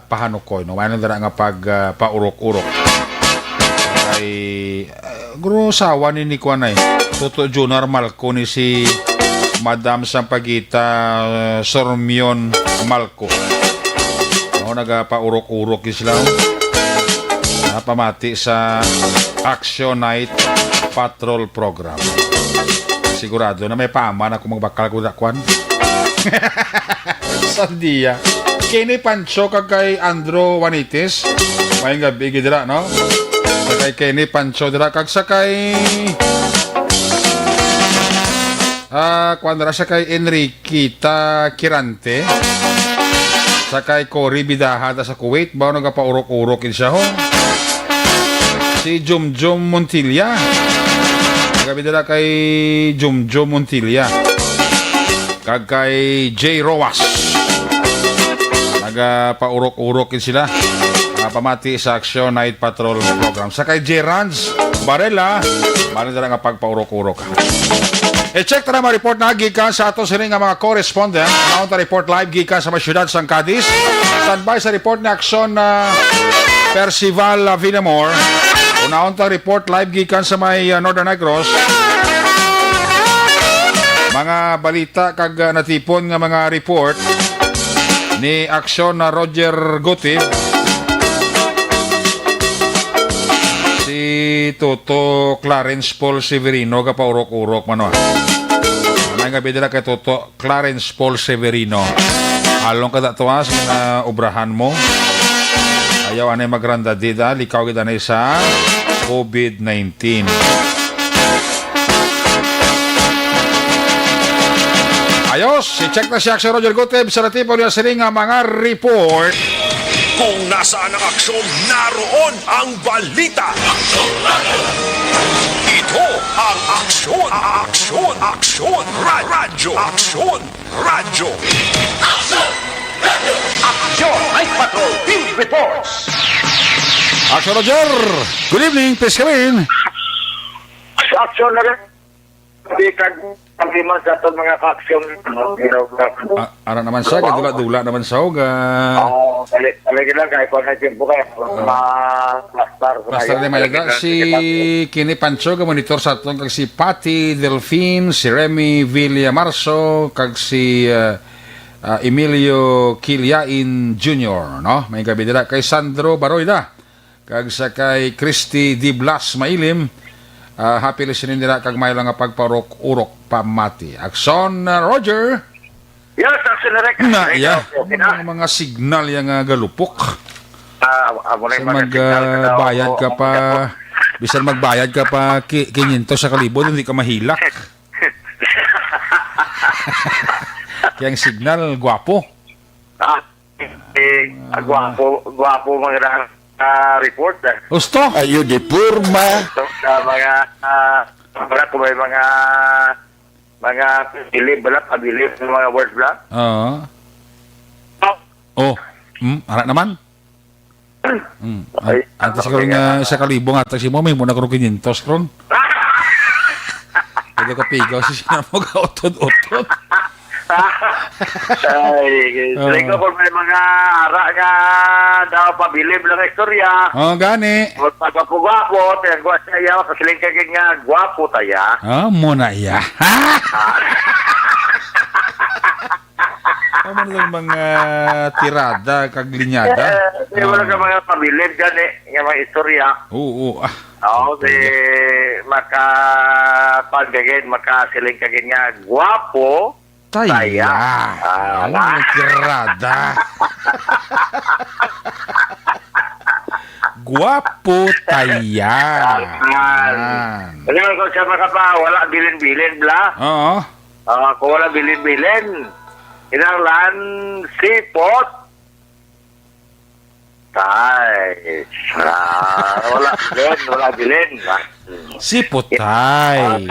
Pahanukoy, no, ano dira nga pag paurok-urok kay grusawa ni kwan ay Toto Junior Malco ni si Madam Sampagita Sormion Malco, no, nagapaurok-urok sila, pamati sa Action Night Patrol program. Sigurado na may pama na kung magbakal ko dakwan. Sandia. Kini Pancho kag kay Andrew Juanitis. May gabi gidira, no? Sa kay Kenny Pancho dira kag sa kay kuandra sa kay Enriquita Kirante. Sa kay Cory Bidaha sa Kuwait, ba nagapaurok-urokin siya, ho? Si Jumjum Montilla. Nagabi dala kay Jumjum Montilla. Kag kay J. Roas. Nagapaurok-urokin sila. Pamati sa Action Night Patrol program. Sa kay J. Ranz Barela, bala dala nga pagpaurok-urok. I-check na mga report na gikan sa ato sining nga mga correspondent. Naon ta report live gikan sa mga syudad sang Cadiz. Standby sa report na aksyon na Percival Villamor. Unaon ta report live gikan sa may Northern Negros. Mga balita kag natipon nga mga report ni aksyon na Roger Gutib. Si Toto Clarence Paul Severino kapaurok-urok mano. May nga bidala kay Toto Clarence Paul Severino. Along kada tuwas na obrahan mo. Ayaw anay magranda dida, likaw kita na sa COVID-19. Ayos, i-check na siya si Roger Gutib sa natipon niya sining nga mga report. Kung nasaan ang aksyon, naroon ang balita. Ito ang aksyon, aksyon, aksyon, radyo, aksyon, radyo. Action Night Patrol Field Reports. Action Roger, good evening, please come in. Action na rin. Hindi kag pag-iman sa itong mga ka-action. Ara naman siya, kadula-dula naman siya. Talagin lang kahit kung na-timpo kayo. Pastor de Mayaga, si Kini Pancho, monitor sa itong kag si Patty Delfin, si Remy Villamarso, kag si Emilio Quiliain Jr., no? May gabi dila kay Sandro Baroida, kag sa kay Christy Di Blas Mailim. Happy listening nila kag may lang nga pagparok-urok pamati. Action Roger. Yes, action na rin. Mga signal yang galupok. Sa magbayad ka pa, bisan magbayad ka pa 500 sa kalibot, hindi ka mahilak. Kaya ang signal, gwapo. Gwapo mga report. Gusto? Ayo di purma. Mga kung may mga bilib ba pabilib ng mga words ba? Anak naman? Antas ko rin sa kalibong atas si mo, may muna ko rin 500 kron. Hindi ka pigaw si sinamog utod-utod. Ay, sila ko kung may mga ara nga daw pabilib lang istorya. Oh, gani. Pagpapugwapo, tayo gwa siya yaw, kasiling kagin nga, gwapo taya. Muna iya. Ano lang mga tirada kag linyada? Wala ka mga pabilib gani, nga mga istorya. Oo. Oo, makasiling kagin nga, gwapo Taya. Ah, Ano tirada? Guwapo taya. Ano ko siya makapa, wala bilin-bilin bla. Oo. Kung wala bilin-bilin, inanglan sipot. Tay. Wala bilin. Sipotay.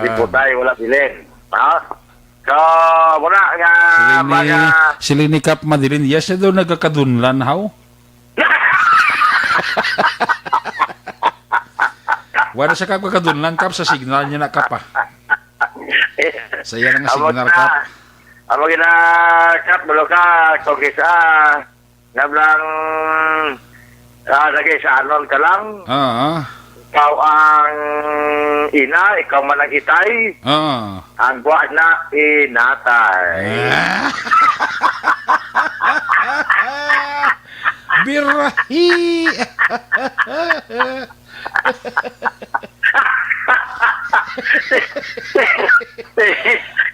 Sipotay, wala bilin. So, wala nga, Sili ni Kap Madilin, yes, daw nagkakadunlan, how? Wala sa Kap kakadunlan, Kap, sa signal niya na, Kap, ah. Saya na nga signal, Kap. Amo gina, Kap, balo ka, kung kisa, nablang, lagi sa anon ka lang, Oo. ikaw ang ina, ikaw man ang itay, Oo. ang buwan na inatay. Birahi!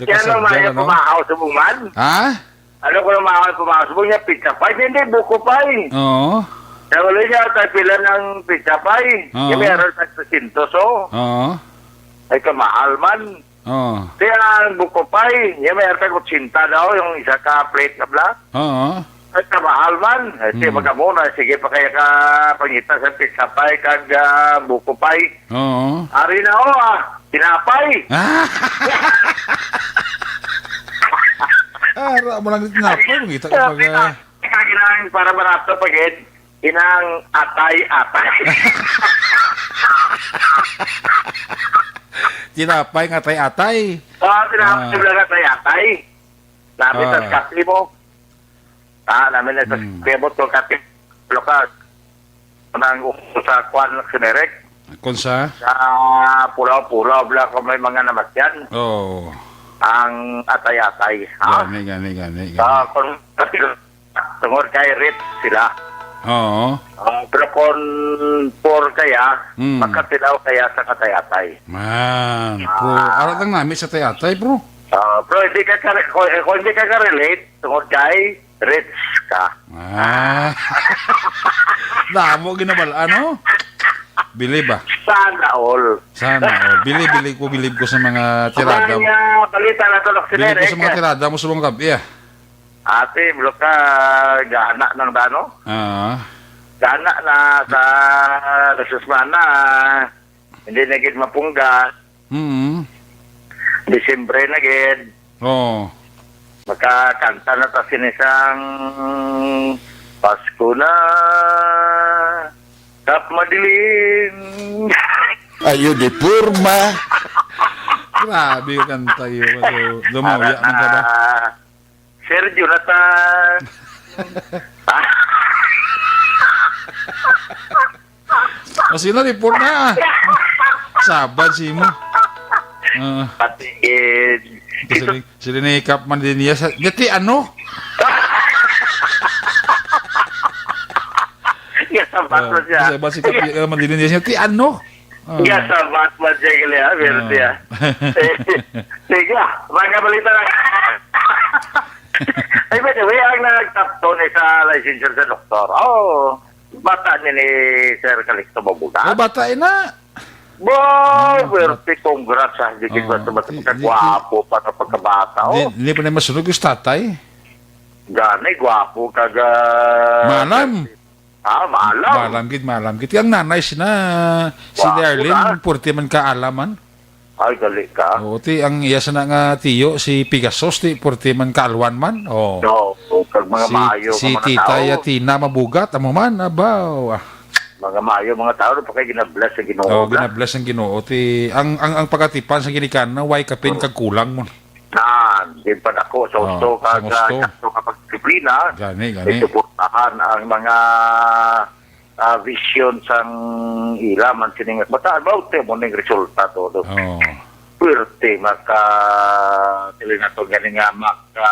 Yan naman yung pumahaw sa buman. Ha? Ano ko naman yung pumahaw sa buman? Pizza pie, hindi, buko pie. Oo. Nawala niya tayo pila ng pizza pie. Oo. Yung meron sa 200, Oo. ay kamahal man. Oo. Kaya ang buko pie, yung meron sa 80 daw, yung isa ka plate na bla. Oo. Ay kamahal man. Sige, magamuna. Sige pa kaya ka pangita sa pizza pie kag buko pie. Oo. Ari na tinapay. Ara mo lang tinapay, magita ka pag... Kailangan para barato pagid, inang atay-atay. Tinapay nga atay-atay. Tinapay lang atay-atay. Namin sa kapi mo. Namin na sa kapi mo, itong kapi. Lokal. Nang sa kwan sinerek. Kunsa? Sa pulaw-pulaw, bla kung may mga namatyan. Oo. Ang atay-atay. Gani. Kung tungod kay Rit sila. Oo. Pero kung por kaya, Mm. makatilaw kaya sa katay-atay. Man, bro. Arat lang namin sa atay, bro. Pero hindi ka kung hindi ka relate tungod kay Rit ka. Damo ginabal, ano? Bilib ba? Sana all. Sana. Bilib ko sa mga tirada. Ang balita na tulok si Bilib ko Derek. sa mga tirada mo sa mga gabi, ah. Ate, blok ka gana ng dano. Gana na sa Lasusmana. Hindi na gid mapungga. Disyembre na gid. Oo. Makakanta na ta sinisang Pasko na Kap Madilim. Ayo di purma. Grabe yung kanta yun. Lumawya man ka ba? Sir Jonathan. O sila, report na. Sabad si mo. Patingin. Sila ni Kap man din niya. Gati ano? Yasabat mo siya. Sabat si Kap man din niya. Gati ano? Yasabat mo siya kili ha. Meron siya. Sige, mga balita na. Ay, by the way, ang nagtapto ni sa licensure sa doktor. Bata niya ni Sir Calixto Babuga. Bata na. Boy, werte, congrats ha. Hindi ko sa gwapo pa na pagkabata. Hindi pa na masunog yung tatay. Ganay, gwapo kaga... Malam. Malam. Malam gid. Ang nanay na si Wow, Darlene, purti man kaalaman. Ay, gali ka. O, ti, ang iya sa nga tiyo, si Pigasos, ti, purti man kaalwan man. O, No, kag mga mayo, si mga Tita tao. Yatina mabugat, amo man, abaw. Mga mayo, mga tao, pa kayo ginabless sa Ginoo. Ginabless ang Ginoo. Ti, ang pagkatipan sa ginikan na, way kapin kag kulang mo. Hindi din pa ako sa gusto sa gusto. kapag disiplina. Gani. Isuportahan ang mga vision sang ilaman sining bataan ba ute mo ning resulta todo. Oh. Puerte maka tili na to ganing nga maka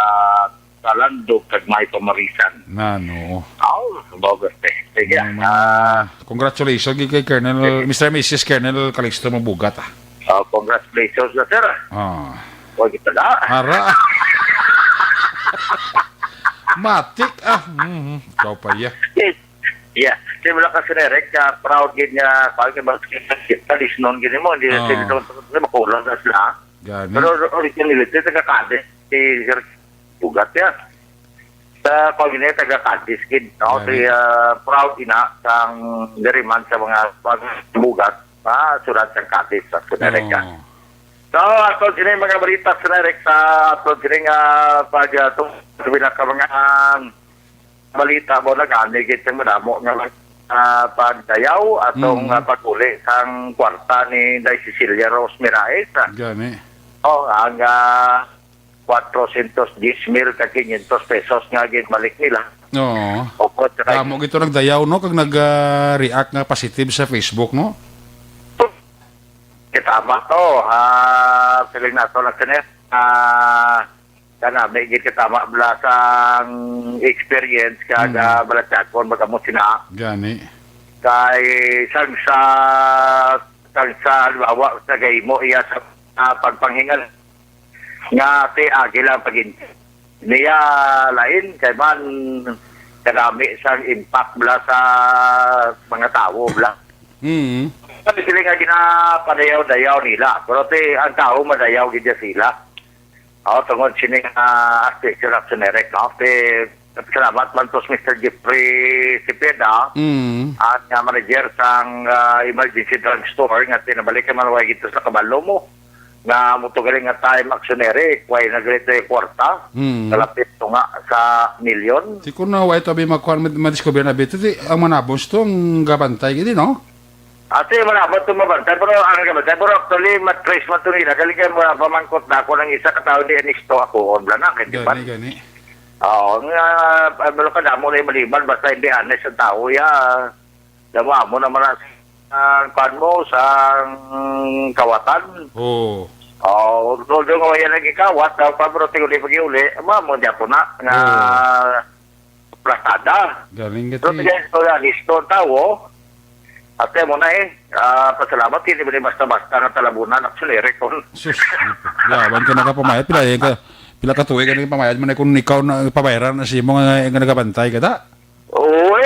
kalandog kag may pamarisan. Nano. Bogerte. Sige. Congratulations kay Colonel Mr. and Mrs. Colonel Calixto Mabugat. Congratulations na sir. Huwag kita na. Ara. Matik Ikaw pa ya. Yeah. Simula kasi Derek, proud gid nga pag kalis noon gid mo hindi makulang na sila. Gani. Pero originality taga-Cadiz si Bugat ya. Sa pamilya taga-Cadiz gid no si proud ina sang diriman sa mga pagbugat surat sa Cadiz sa Derek. So, ato sila mga balita sa Derek sa ato sila nga pag sabi na ka mga balita mo na gani kita madamo nga pagdayaw atong paguli sang kwarta ni Day Cecilia Rose Miraes. Gani. Ang 410,000 ka 500 pesos nga ginbalik nila. Oo. Opo, Tamo gito nagdayaw no kag nag-react nga positive sa Facebook no. Kitama to, piling na to lang sinet. Kana, may kitama blasang experience kaga balatsakon magamot sina. Gani. Kay sang sa halimbawa sa gaymo iya sa pagpanghingal nga ti agila pagin niya lain kay man kadami sang impact bla sa mga tao bla. Kasi sila nga ginapadayaw-dayaw nila. Pero ang tao madayaw gid sila. Tungod sining aspect sa Nerek, no? Salamat man to Mr. Jeffrey Cepeda, at manager sang emergency drugstore nga tinabalikan man way gito sa kabalo mo. Nga mutugaling nga time actionary, way nagrito yung kwarta, kalapit to nga sa milyon. Di ko na way to may madiscover na bito, ang manabos to, ang gabantay gini, no? Ate, malabot ito mabantay, pero ang gabantay, pero actually, matrace man ito nila. Galing mo na pamangkot na ako ng isa katao ni Anisto ako, on blanak, hindi ba? Gani. Oo, malo ka na mo na yung maliban, basta hindi honest ang tao, dama mo naman ang kan mo sa kawatan. Oo. Doon nga yan naging kawat, pero tinguli pag-iuli, mo diya po na, nga plasada. Galing Pero ito yan, Anisto ang tao, ate mo na pasalamat hindi mo basta-basta nga talabunan actually rekon. Sus, laban ka nakapamayad pila ka tuig ka nakapamayad man kung ikaw na pabayaran na si mo nga nagabantay ka ta. Uy,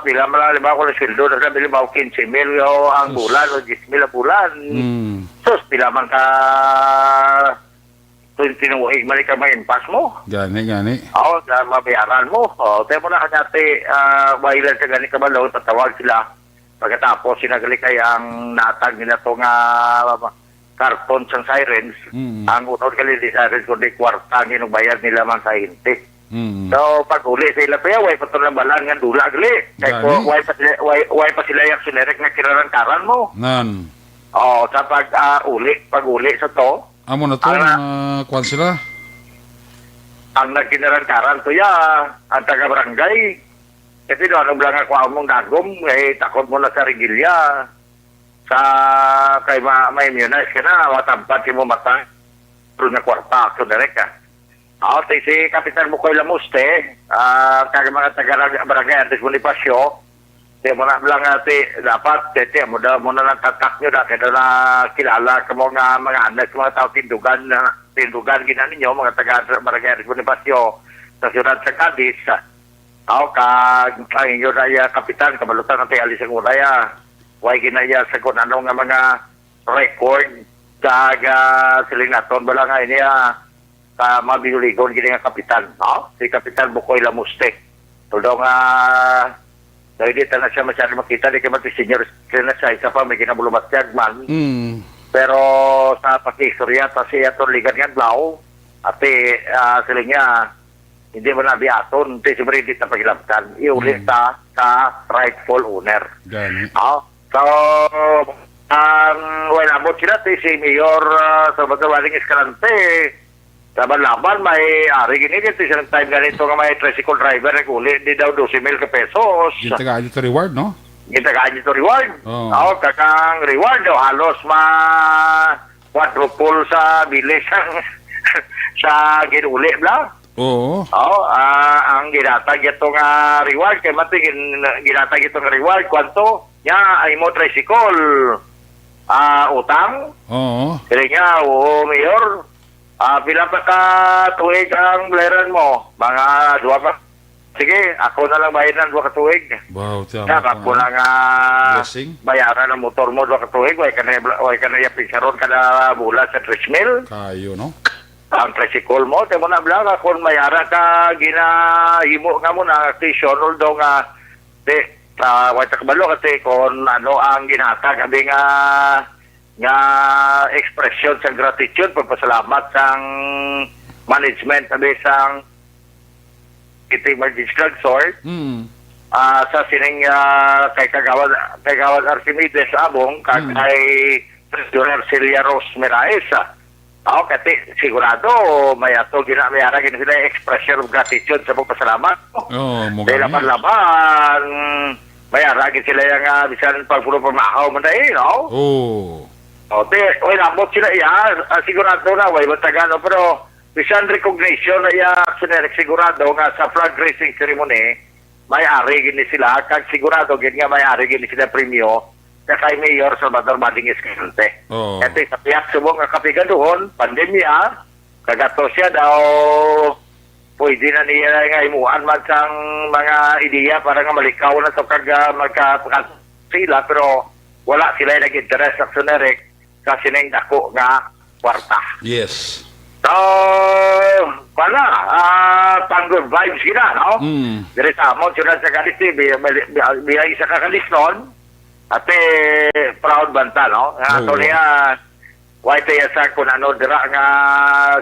pila malaliba ko na sweldo na sabi liba 15,000 ang bulan o 10,000 ang bulan. Sus, pila man ka tinuwig man ka ma-impas mo. Gani. Oo, mabayaran mo. Tayo mo na kanyate wahilan sa gani kabalaw, patawag sila. Pagkatapos, sinagali kay ang natag nila ito nga karton sang sirens. Ang unod kali di sirens kundi kwarta ang inubayad nila man sa hinti. So, pag uli sa ila pa way patol ng balan nga dula gali. Kaya way pa sila yung sinerek na kirarangkaran mo. Nan. Sa pag uli sa to. Amo na to, kwan sila? Ang nagkinarangkaran to ang taga-barangay. Kasi doon, lang ako mong dagom, takot mo na sa rigilya. Kay ma-immunize ka na, matampat mo mata. Pero na kwarta, so direct ka. Si Kapitan Bukoy Lamuste, kaya mga taga-barangay, Antes Bonifacio, mo na lang dapat, mo na lang tatak nyo, dati na kilala ka mga anak, mga tao tindugan gina ninyo, mga taga-barangay, Antes Bonifacio, sa siyudad sa Cadiz, ang inyo na kapitan, kamalutan ng tialis ang unaya. Huwag ginaya sa kung ano nga mga record siling naton. Bala nga niya mabinuligon gini nga kapitan. Si Kapitan Bukoy Lamuste. Tulong dahil na siya masyado makita, di kayo senior na siya, isa pa may kinabulumatyag man. Pero sa pakistorya, kasi itong ligan nga blaw, at siling niya, hindi mo nabiyaton, hindi siyempre hindi na pagilaptan. Iulit sa rightful owner. Gani. So, abot sila si Mayor sa Bagawaling Escalante, laban-laban may ari gini dito sa time ganito nga may tricycle driver naguli di daw 12,000 ka pesos. Gintagaan dito reward, no? Gitagaan nito reward. Oo. Kakang reward daw halos quadruple sa bilis sa ginuli bla. Oo. Ang ginatag ito nga reward kay matingin ginatag ito nga reward kwanto nya ay mo tricycle utang. Oo. Kaya nga, Mayor, pila pa ka tuig ang bleran mo? Mga 2 pa. Sige, ako na lang bayaran 2 ka tuig. Wow, tama. Kaya ako lang Blessing. bayaran ang motor mo 2 ka tuig. Way ka na yapin sa ron kada bulan sa 3,000. Kayo, no? Ang tricycle mo, tayo mo na blang, kung mayara ka, ginahimo nga mo na, station, although nga, wala kabalo kasi kung ano ang ginatag, sabi nga expression sa gratitude, pagpasalamat sang management, sabi sang City Emergency Drug Sort, sa sining kay Kagawad Archimedes Abong, kay Treasurer Celia Rose Miraes, kasi sigurado may ato ginamiyara gina sila expression of gratitude sa pagpasalamat. Dahil laban-laban may aragin sila yung bisan pagpulo pamahaw mo na no? Nabot sila sigurado na way matagano pero bisan recognition na sigurado nga sa flag raising ceremony may arigin ni sila kag sigurado gin nga may arigin ni sila premyo kay Mayor Salvador Bading Escalante. Ito sa piyak subong nga kapigan doon, pandemya, kagato siya daw, pwede na niya nga imuan man sang mga ideya para nga malikaw na ito magka sila, pero wala sila yung nag-interest sa suneric kasi na yung dako nga kwarta. Yes. So, pang good vibes gina, no? Dari sa amon, sila sa kalis, biyay sa kakalis noon, ate proud banta no ato niya white sa kun ano dira nga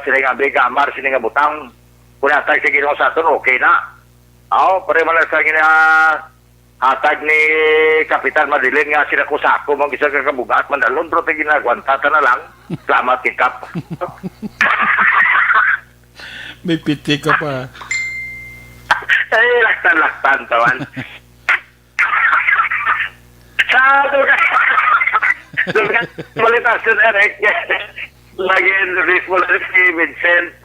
sila nga biga amar sila nga butang kun atag sa Ginoo sa aton okay na pare man sa gina atag ni Kapitan Madilin nga sila ko sako mong isa ka kabugat man dalon pero ginagwanta ta na lang salamat kikap. May piti ka pa. Laktan tawan. Malitas yun, Eric. Laging responsible si Vincent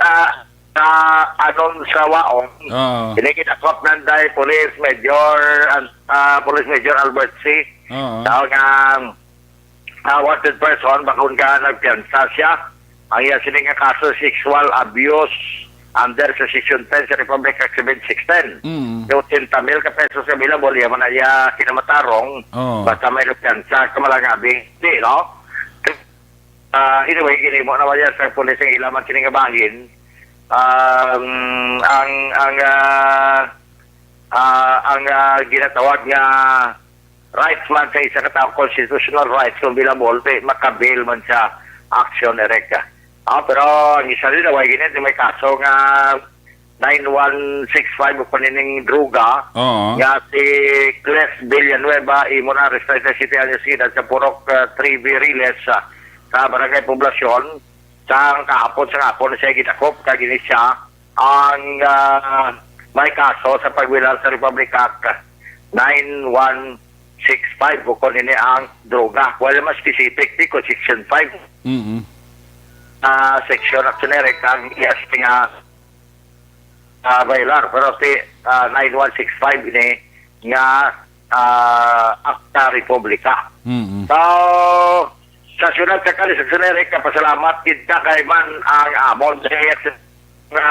anon sa waong. Kinikinakop ng day Police Major Albert C. Tawag ang wanted person, bakun ka nagpiansa siya. Ang iya sining kaso sexual abuse under sa Section 10 sa Republic Act 7610. Yung 10,000 ka pesos sa bilabol, yan man ay kinamatarong, basta may lupiansa, kamalangabi, di, no? Anyway, gini mo naman yan sa pulis ang ilaman siningabangin, ang ginatawag nga rights man sa isa katawag constitutional rights kung bilabol, makabil man sa action ereka. Pero ang isa rin na gini, may kaso nga 9165 o panining druga nga si Cles Villanueva imo na arrested sa City Alcida sa Purok 3 Viriles sa Barangay Poblasyon sa kahapon siya gitakop kagini siya ang may kaso sa pagwilar sa Republic Act 9165 o kanini ang droga wala mas specific di ko Section 5 section actionary kang yes nga bailar pero si 9165 ini nga Akta Republika. So sa sunod sa kalis actionary pasalamat kita kay man ang amon nga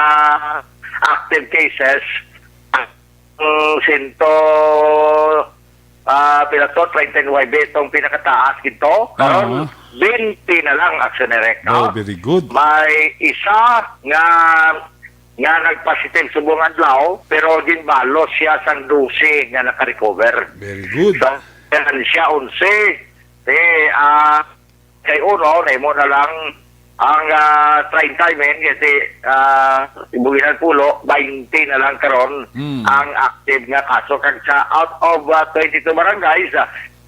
active cases sinto pilato 39 itong pinakataas ito karon 20 na lang actionary very good. May isa nga nagpositive subong adlaw pero ginbalo siya sang 12 nga naka-recover. Very good. So, siya 11 kay uno na mo na lang ang trying time kasi ibuginan pulo 20 na lang karon ang active nga kaso kag sa out of 22 barangays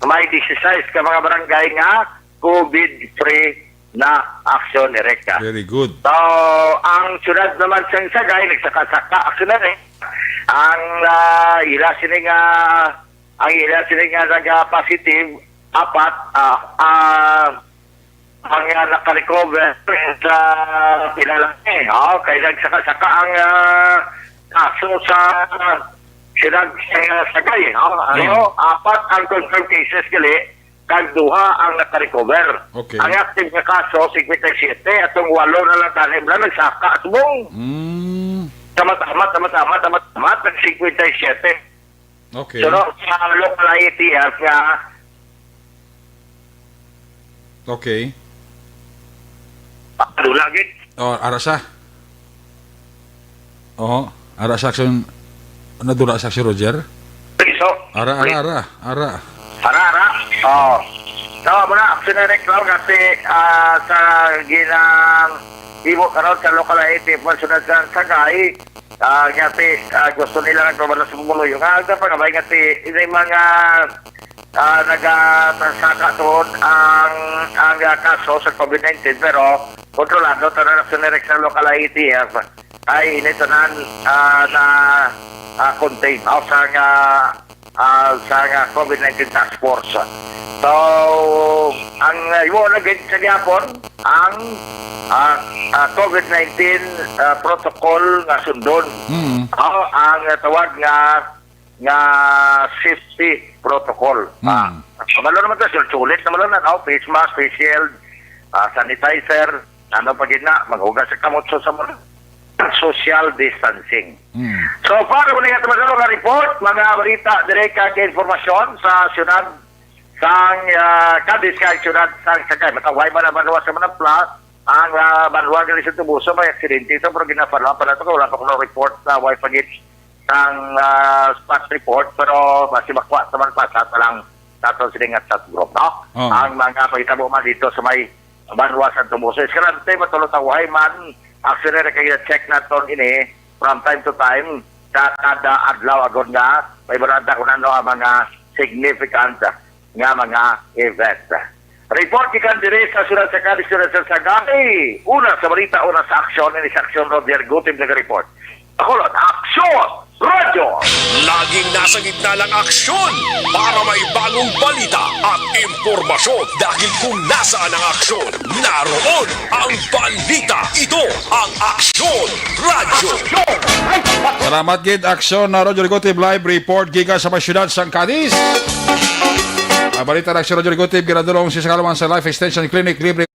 may 16 ka mga barangay nga COVID-free na aksyon direkta. Very good. So, ang syudad naman sa Sagay, nagsaka-saka aksyon na rin. Ang ila sining nag-positive, 4, ang nakarecover sa pinalaki. Kaya nagsaka-saka ang kaso sa syudad Sagay. 4 ang confirmed cases gali, kagduha ang nakarecover. Okay. Ang active na kaso, 57, atong 8 na lang tanim na nagsaka. Atong tamat, ng 57. Okay. So, sa local IATF nga, Okay. lagi, Ara sa. Ara sa action. Nadura sa action, Roger? so, Ara. Harara. So, muna, action na rin lang kasi sa ginang ibo karon sa local IATF, masunod sa Sagay, ngati gusto nila nagpabala sa bumulo. Yung pangabay ngati, yung mga nag-saka doon ang kaso sa COVID-19, pero kontrolado tanan na sa local IATF ay initanan na contain sa COVID-19 task force. So, ang iwo na ganyan sa Japon, ang COVID-19 protocol nga sundon. Ang tawag nga safety protocol. Malo naman ito, sulit naman na, face mask, face shield, sanitizer, pag na, maghugas sa kamot sa mga social distancing. So, para muna nga ito mga report, mga balita, direka ka informasyon sa syudad sang Cadiz ka syudad sang Sagay. Mataway ba na banwa sa mga plus, ang banwa nga sa Tubuso, may aksidente ito, pero ginapala pa na ito, wala pa ko report na way pagit sang spot report, pero basi makwa sa mga pasat lang tato silingat sa group, no? Ang mga pagitabo man dito sa may banwa sa Tubuso. Iskarante, matulot ang way man, actually, kaya check na ito ini from time to time sa kada adlaw agad nga may barada ko na ang mga significant nga mga event. Report kikan dire sa Surat sa Cadiz, Surat sa Sagay. Una sa balita, una sa aksyon, ini sa aksyon Roger Gutim nag-report. Akulot, aksyon! Radyo! Laging nasa gitna ng aksyon para may bagong balita at impormasyon. Dahil kung nasaan ang aksyon, naroon ang balita. Ito ang Aksyon Radyo. Salamat gid aksyon na Roger Gotib live report giga sa syudad sang Cadiz. Ang balita ng aksyon Roger Gotib ginadulong si Sakalaman sa Life Extension Clinic libre.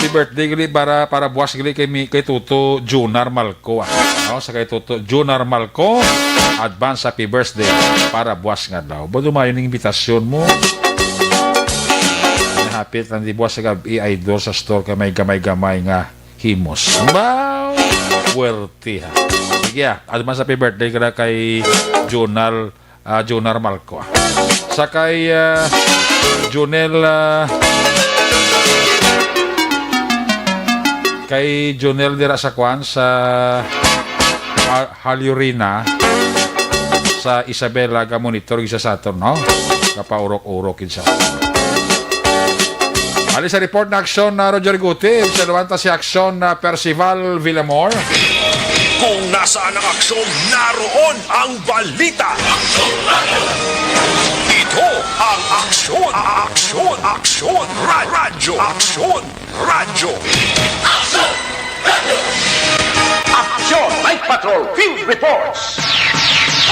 Happy birthday gali para buwas gali kay Tuto Junar Malco. Sa kay Tuto Junar Malco, advance happy birthday para buwas nga daw. Bodo mayon ning imbitasyon mo. Hapit lang di buwas sa gabi ay door sa store ka may gamay-gamay nga himos. Wow! Puwerte ha. Sige advance happy birthday kada kay Junar Malco. sa kay Junel dira sa kwan sa Halyurina sa Isabela ga monitor isa sa aton, no? Kapaurok-urok kinsa. Ali sa report na aksyon na Roger Guti, sa luwanta si aksyon na Percival Villamor. Kung nasaan ang aksyon, naroon ang balita. Ito ang aksyon, aksyon, aksyon, radyo, aksyon, radyo. Action! Night Patrol Field Reports!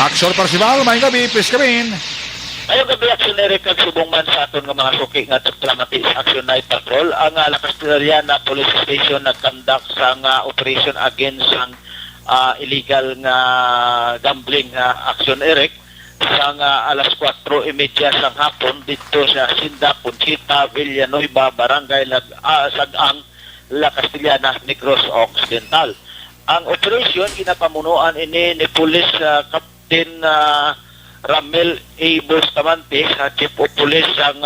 Aksyon Percival, may gabi, please come in. Ayong gabi, aksyon kag subong man sa aton nga mga suki nga tramati sa Action Night Patrol. Ang Lakas Tiliana Police Station nag-conduct sa operation against ang illegal nga gambling action Eric sa alas 4:30 sa hapon dito sa Sinda, Conchita, Villanueva, Barangay Sagang, Lakas Tiliana, Negros Occidental. Ang operation ginapamunuan ini ni Police Captain Ramel A. Bustamante, Chief of Police ang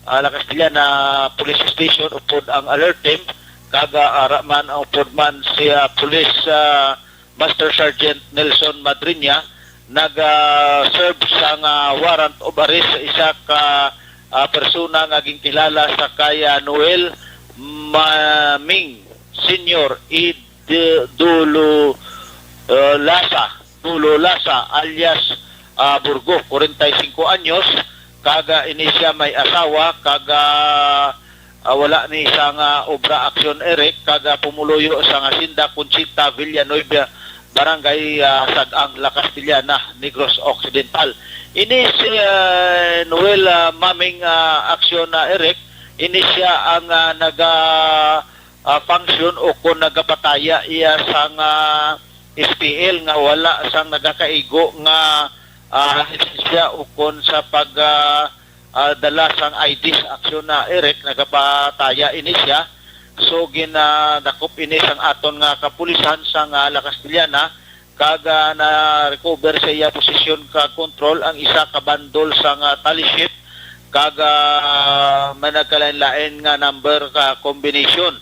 Lakas Tiliana Police Station upod ang alert team kaga araman ang upod man si Police Master Sergeant Nelson Madrinya nag-serve sa warrant of arrest sa isa ka persona nga gintilala sa kaya Noel Maming Senior Dulo Lasa alias Burgo, 45 anyos, kaga ini siya may asawa, kaga wala ni isang obra aksyon Eric, kaga pumuluyo sa Sinda, Conchita, Villanueva, Barangay Sagang, Lakas Tiliana, Negros Occidental. Ini si Noel Maming aksyon Eric, ini siya ang function o kung nagapataya iya sang SPL nga wala sang nagakaigo nga siya ukon sa pag dala sang IDs aksyon na Eric nagapataya ini siya. So ginadakop ini sang aton nga kapulisan sang Lakas Tiliana kaga na recover sa iya posisyon ka control ang isa ka bandol sang tally sheet kaga managkalain-lain nga number ka combination,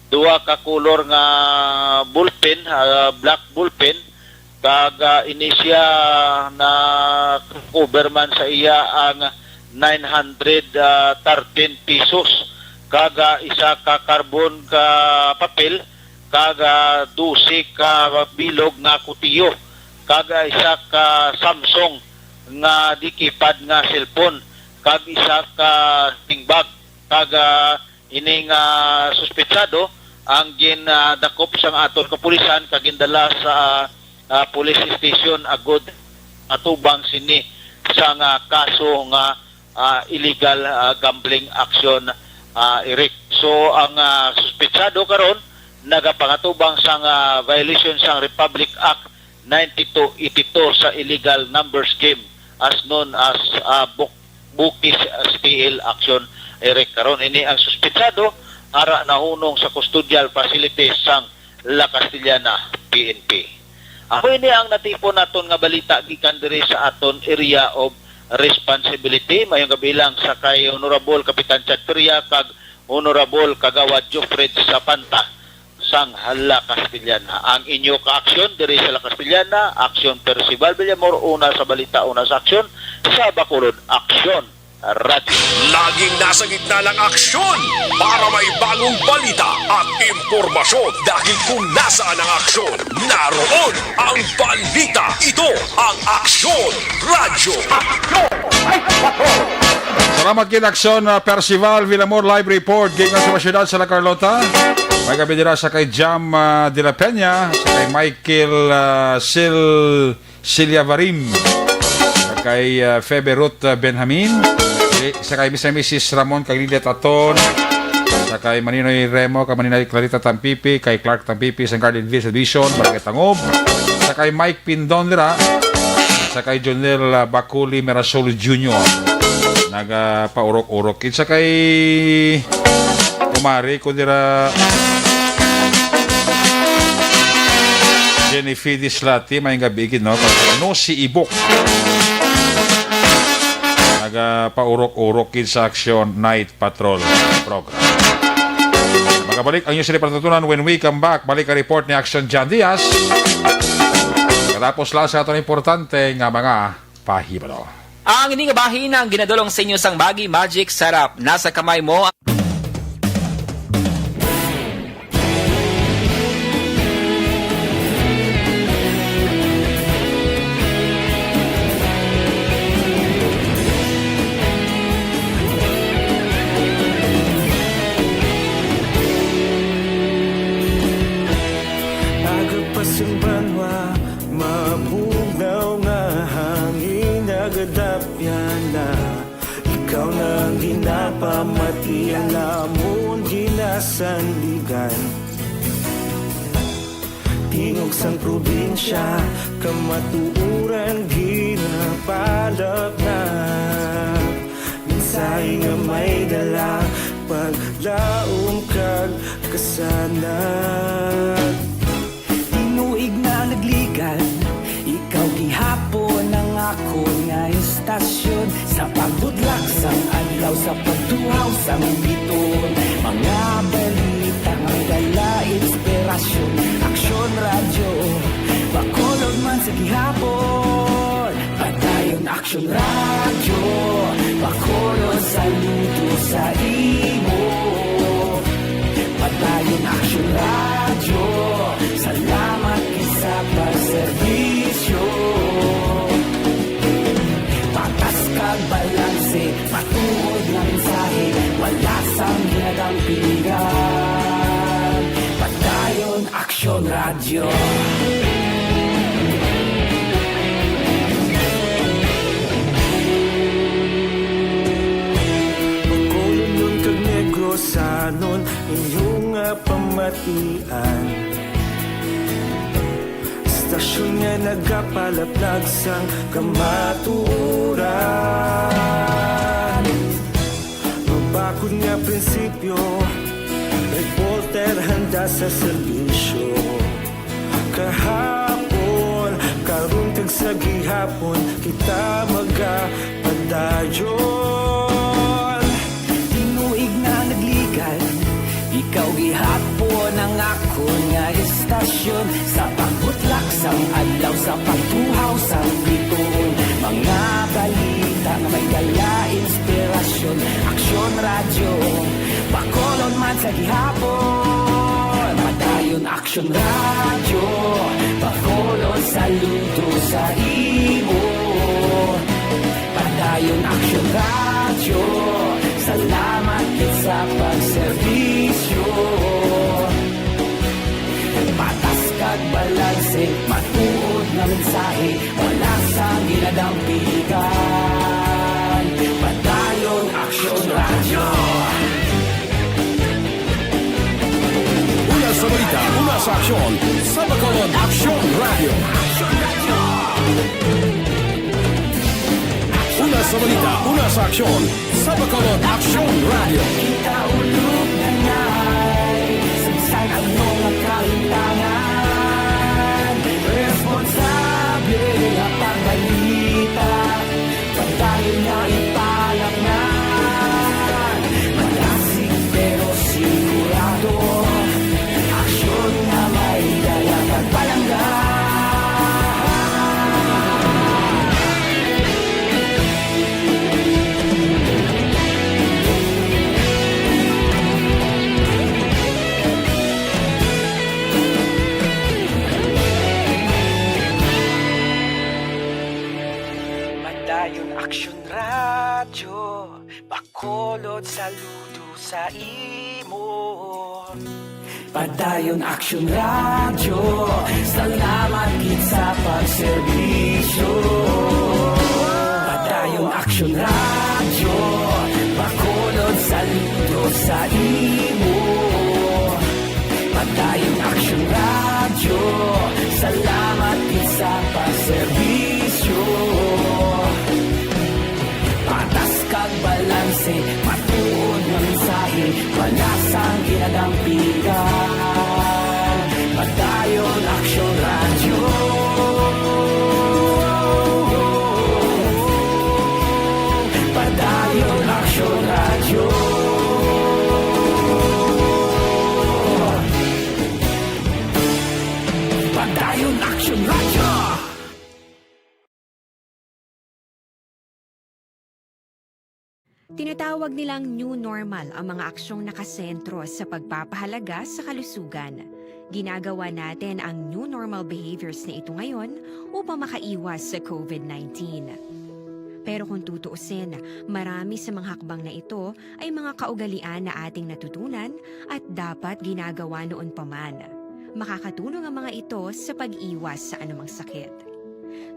duwa ka color nga bullpen, black bullpen, kaga inisya na cover man sa iya ang 913 pesos, kaga isa ka carbon ka papel, kaga 12 ka bilog nga kutiyo, kaga isa ka Samsung nga dikipad nga cellphone, kag isa ka tingbag, kaga ining suspetsado ang ginadakop sang aton kapulisan kagindala sa police station agud atubang sini sa kaso nga illegal gambling action Eric. So ang suspetsado karon nagapangatubang sang violation sang Republic Act 9282 sa illegal numbers game as known as Bukis SPL action Eric. Karon ini ang suspetsado ara nahunong sa custodial facilities sang Lakas Tiliana PNP. Ako ini ang natipon naton nga balita gikan diri sa aton area of responsibility. Mayong kabilang sa kay Honorable Kapitan Chad Peria kag Honorable Kagawad Jofred Sapanta sang Lakas Tiliana. Ang inyo ka-aksyon diri sa Lakas Tiliana, aksyon Percival Villamor, una sa balita, una sa aksyon, sa Bacolod, aksyon Radio. Laging nasa gitna ng aksyon para may bagong balita at impormasyon dahil kung nasaan ang aksyon, naroon ang balita. Ito ang Aksyon Radio. Salamat kin aksyon Percival Villamor live report gingan sa syudad sa La Carlota. May gabi dira sa kay Jam de la Peña, sa kay Michael Cilia Varim, sa kay Febe Ruth Benjamin, sa kay Mrs. Ramon Caglilia Taton, sa kay Maninoy Remo, kay Maninoy Clarita Tampipi, kay Clark Tampipi, sa Garden Vision, Barangay Tangob, sa kay Mike Pindon dira, sa kay Jonel Baculi Merasol Jr. Nagapaurok-urok. Sa kay Kumari ko dira Jenny Fidis Lati, may gabigin, no? No si Ibok. nagapaurok-urok sa Action Night Patrol program. Magabalik ang inyong patutunan when we come back. Balik ang report ni Action John Diaz. Katapos lang sa itong importante nga mga pahibalo. Ang ining bahin ang ginadulong sa inyo sang Bagi Magic Sarap. Nasa kamay mo. Agapasang banwa, mabugnaw nga hangin agadapyan na. Ikaw na ang ginapamatian namon ginasandigan. Tingog sang probinsya, kamatuuran ginapalap na. Minsay nga may dala, paglaom kag kasanag. Tinuig na nagligan, ikaw gihapon ang ako nga istasyon. Sa pagbudlak sang adlaw, sa pagtuhaw sang biton. Mga balita nga dala inspirasyon. Aksyon radyo, bakolog man sa gihapon. Padayon Aksyon radyo, bakolog saludo sa imo. Padayon Aksyon radyo, salamat sa pagserbisyo. Patas kag balanse, matuod na mensahe, wala sang ginagampingan. Padayon Aksyon radyo. Bakolon nun kag Negrosanon, inyong pamatian. Stasyon nga nagapalaplag sang kamaturan. Mabakod nga prinsipyo, reporter handa sa serbisyo. Kahapon, karong tag sa gihapon, kita magapadayon. Tinuig na nagligan, ikaw gihapon ang ako nga istasyon. Sa pagbutlak sang adlaw, sa pagtuhaw sang biton. Mga balita na may dala inspirasyon. Aksyon radyo, bakolon man sa gihapon. Padayon Aksyon radyo, bakolon saludo sa imo. Padayon Aksyon radyo, salamat kit sa pagserbisyo. Patas kag balanse, matuod na mensahe, wala sang ginadampigan. Padayon Aksyon radyo. Una sa balita, una sa aksyon, sa Bacolod Aksyon Radio. Una sa balita, una sa aksyon, sa Bacolod Aksyon Radio. Kita ulog na na'y sagsay ang mga kahintangan. Responsable na pagbalita, pagdayon na ipalaknan. Malasig pero sigurado, aksyon na may dala pagpalanggan. Padayon Aksyon radyo, bakolod saludo sa imo. Padayon Aksyon radyo, salamat gid sa pagserbisyo. Padayon Aksyon radyo, bakolod saludo sa imo. Padayon Aksyon radyo, salamat gid sa pagserbisyo. Patas kag balanse, matuod na mensahe, wala sang ginadampigan. Padayon Aksyon radyo. Tinatawag nilang new normal ang mga aksyong nakasentro sa pagpapahalaga sa kalusugan. Ginagawa natin ang new normal behaviors na ito ngayon upang makaiwas sa COVID-19. Pero kung tutuusin, marami sa mga hakbang na ito ay mga kaugalian na ating natutunan at dapat ginagawa noon pa man. Makakatulong ang mga ito sa pag-iwas sa anumang sakit.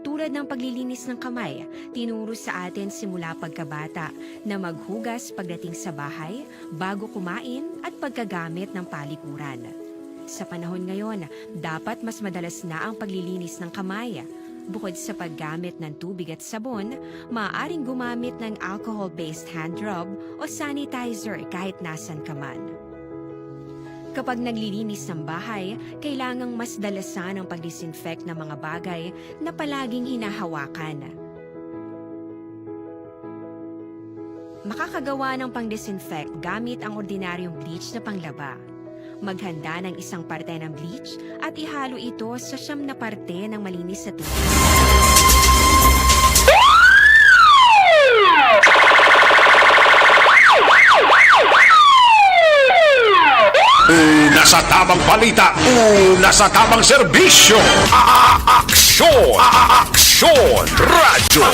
Tulad ng paglilinis ng kamay, tinuro sa atin simula pagkabata na maghugas pagdating sa bahay, bago kumain at pagkagamit ng palikuran. Sa panahon ngayon, dapat mas madalas na ang paglilinis ng kamay. Bukod sa paggamit ng tubig at sabon, maaaring gumamit ng alcohol-based hand rub o sanitizer kahit nasan ka man. Kapag naglilinis ng bahay, kailangang mas dalasan ang pag-disinfect ng mga bagay na palaging hinahawakan. Makakagawa ng pang-disinfect gamit ang ordinaryong bleach na panglaba. Maghanda ng isang parte ng bleach at ihalo ito sa 9 na parte ng malinis na tubig. Una sa tamang balita, una sa tamang serbisyo. Aksyon! Aksyon! Radyo!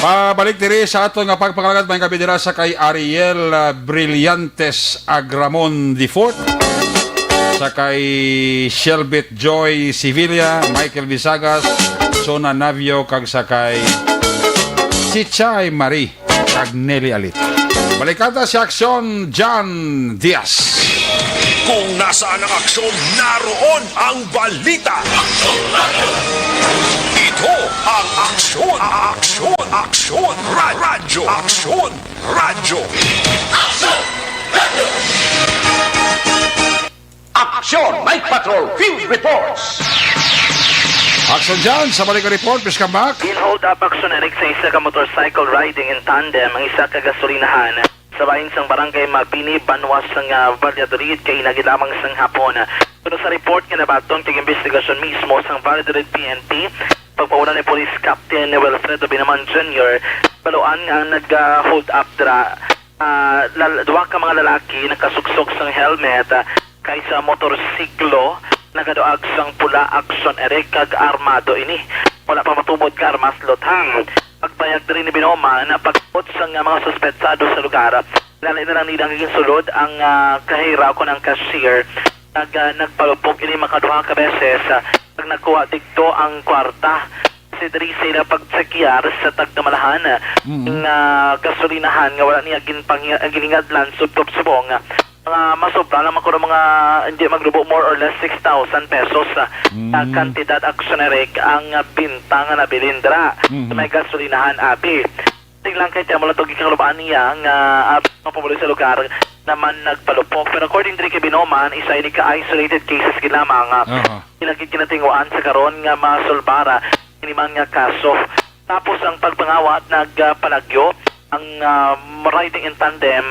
Pabalik diri sa aton nga pagpangalagat may kabidira sa kay Ariel Brillantes Agramon IV, sa kay Shelbit Joy Sevilla, Michael Visagas, Sona Navio, kag sa kay Chichay Marie kag Nelly Alit. Balikata si Aksyon John Diaz. Kung nasaan ang aksyon, naroon ang balita. Ito ang aksyon, aksyon, aksyon, radyo, aksyon, radyo. Aksyon! Night Patrol Field Reports! Aksyon dyan sa balik report, please come back. Hold up action Eric sa isa ka motorcycle riding in tandem ang isa ka gasolinahan sa bahin sang barangay Mabini, Banwas sang Valladolid kay nagilamang sang hapon. Pero sa report nga nabaton kay investigasyon mismo sang Valladolid PNP, pagpauna ni Police Captain Wilfredo Binaman Jr., baluan nga nag-hold up dra. Duwa ka mga lalaki nakasuksok sang helmet kaysa motorsiklo nagadoag sang pula aksyon Eric kag armado ini. Wala pa matubod ka armas lothang. Pagbayag din ni Binoma na pagpot sang mga suspetsado sa lugar. Lalay na lang nilang naging sulod ang kahira ko ng cashier. Nagpalupok ini makaduha ka beses. Pag nagkuha dito ang kwarta. Kasi dari sila pagsakyar sa tagdamalahan. Yung gasolinahan nga wala niya giningadlan subong. Masobra naman ko ng mga hindi magrubo more or less 6,000 pesos kantidad aksyonerik ang bintang na bilindra sa may gasolinahan abi. Tinglang kay Temo lang kang lubaan niya nga mapamuloy sa lugar naman nagpalupok. Pero according to kay Binoman, isa ini ka-isolated cases ginamang ilagid kinatinguan sa karon nga masolbara inimang nga kaso. Tapos ang pagpangawat nagpalagyo ang riding in tandem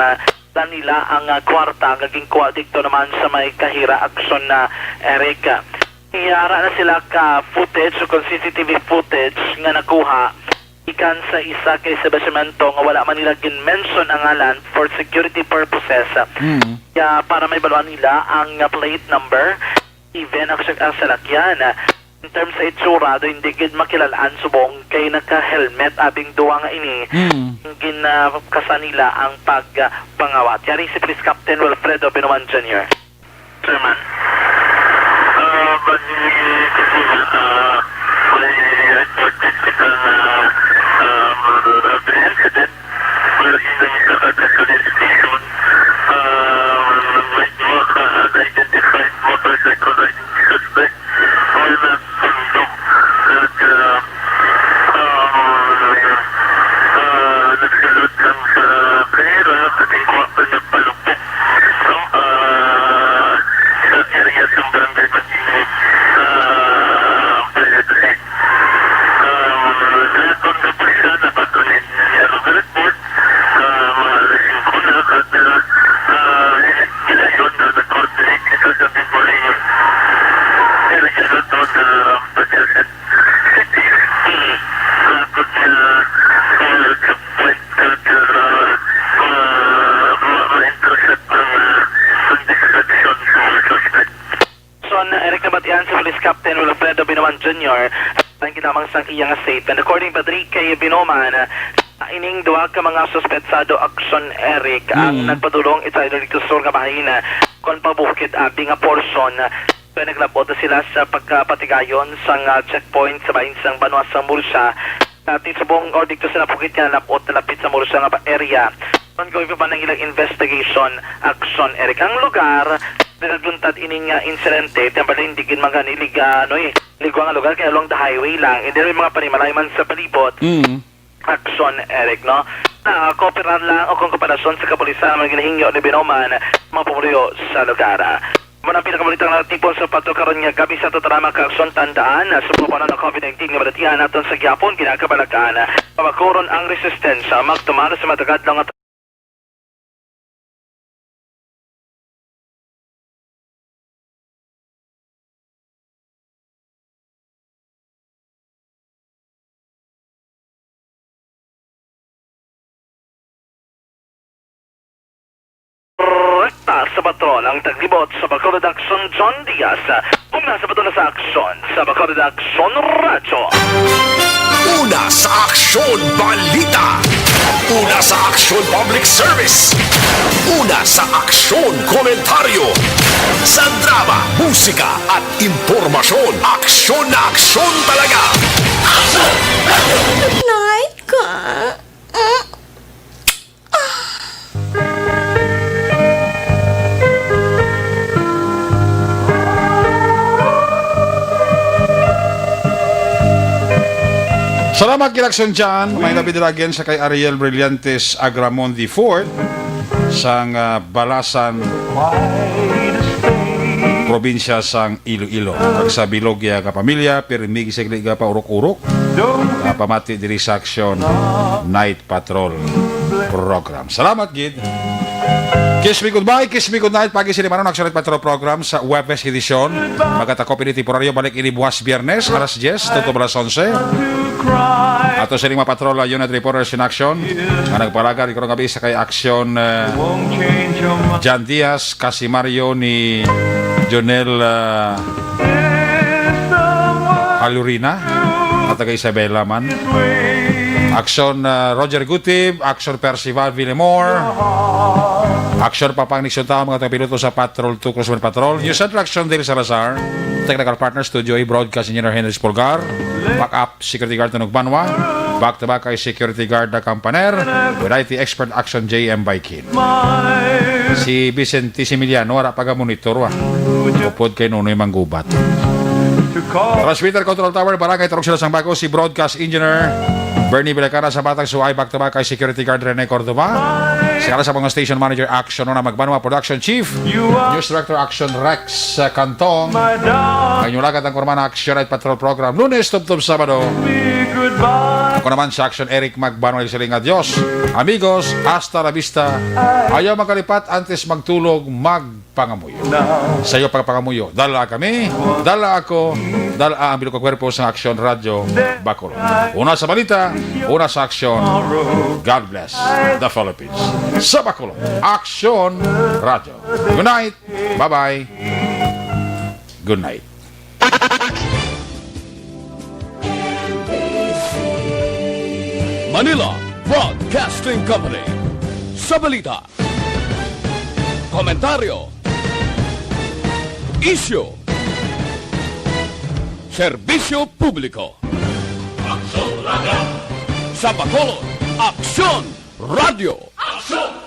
nila ang kwarta naging kuha dito naman sa may kahira aksyon na Erika. Iyara na sila ka footage o CCTV footage nga nakuha ikan sa isa kay establishmento nga wala man nila gin-mention ang ngalan for security purposes. Kaya para may baluan nila ang plate number even ang salakyan. In terms sa itsura, do hindi gid makilalaan subong kay naka-helmet abing duwa nga ini. Ginakasa nila ang pagpangawat. Yari si Police Captain Wilfredo Binaman Jr. Sir man. naman Jr. ang ginamang sang iyang statement. According pa diri kay Binoman, ining duha ka mga suspetsado aksyon Eric ang nagpadulong ita dito sa nga bahin kon pabukid abi nga portion kaya naglabot na sila sa pagkapatigayon sa checkpoint sa bahin sang Banwa sa Mursa at sa buong or dito sa napukit niya lapot na lapit sa Mursa nga area. Ongoing pa ng ilang investigation action Eric ang lugar nagluntad ining insidente tembalindigin mga niliga ligwa nga lugar kaya along the highway lang hindi rin mga panimalayman sa palibot action Eric no na kooperan lang o kung kooperasyon sa kapulisan mga ginahingyo ni Binoman mga pumulyo sa lugar. Muna pinakamulitan na tipon sa pato karon nga gabi sa tatarama ka-aksyon tandaan na sumupanan ng COVID-19 nga balatihan naton sa Gyapon kinakabalakan pabakuron ang resistensya magtumano sa matagad lang at sa Baton ang taglibot sa Bacolod Action John Diaz kung nasa Baton na sa aksyon sa Bacolod Action Radyo. Una sa Aksyon Balita. Una sa Aksyon Public Service. Una sa Aksyon Komentaryo. Sa drama, musika at impormasyon. Aksyon na aksyon talaga. Night ka. Salamat Kilaksyon dyan. May nabidilagyan sa kay Ariel Brillantes Agramondi Fort sang Balasan probinsya sang Iloilo. Sa bilog ya kapamilya pirmig sigli pa urok-urok pamati diri sa aksyon Night Patrol program. Salamat gid. Kiss me goodbye, kiss me good night. Pagi sini manon Action Night Patrol program sa Webes edisyon. Magkatakopi ni temporaryo balik ini buwas Biyernes alas 10 tuto alas 11. Ato sa lima patrol unit reporters in action nga nagpalaga rin gabi sa kay aksyon Jan Diaz, Casimario ni Jonel Alurina at kay Isabela man aksyon Roger Gutib, aksyon Percival Villamor, aksyon Papang Nixon Tao, mga piloto sa Patrol 2 Crossman Patrol, News Center Action Del Salazar, Technical Partner Studio A, Broadcast Engineer Henry Spolgar, Backup Security Guard Tanog Banwa, Back to Back kay Security Guard na Campaner, with IT Expert Action JM Baikin. Si Vicente Similiano, wala paga-monitor upod kay Nunoy Manggubat. Transmitter Control Tower, Barangay Tarong sila sang bago, si Broadcast Engineer Bernie Belacara sa Batang Suay, back to back kay Security Guard Rene Cordova. Sikala sa mga Station Manager Action na Magbanwa, Production Chief News Director Action Rex Cantong. Kanyulagat ang kurman Action Night Patrol Program Lunes, Tub-Tub, Sabado. Ako naman sa Action Eric Magbanwa, nagsiling adios amigos, hasta la vista. Ayaw magkalipat antes magtulog, magpangamuyo. Sa iyo pagpangamuyo, dala kami, dala ako, dala ang bilog kwerpo sa Action Radio Bacolod. Una sa balita, una sa aksyon. God bless the Philippines. Sa Bacolod, Action Radio. Good night. Bye-bye. Good night. Manila Broadcasting Company. Sa balita, komentaryo, issue, serbisyo publiko. Sa Bacolod, Aksyon Radio. Aksyon!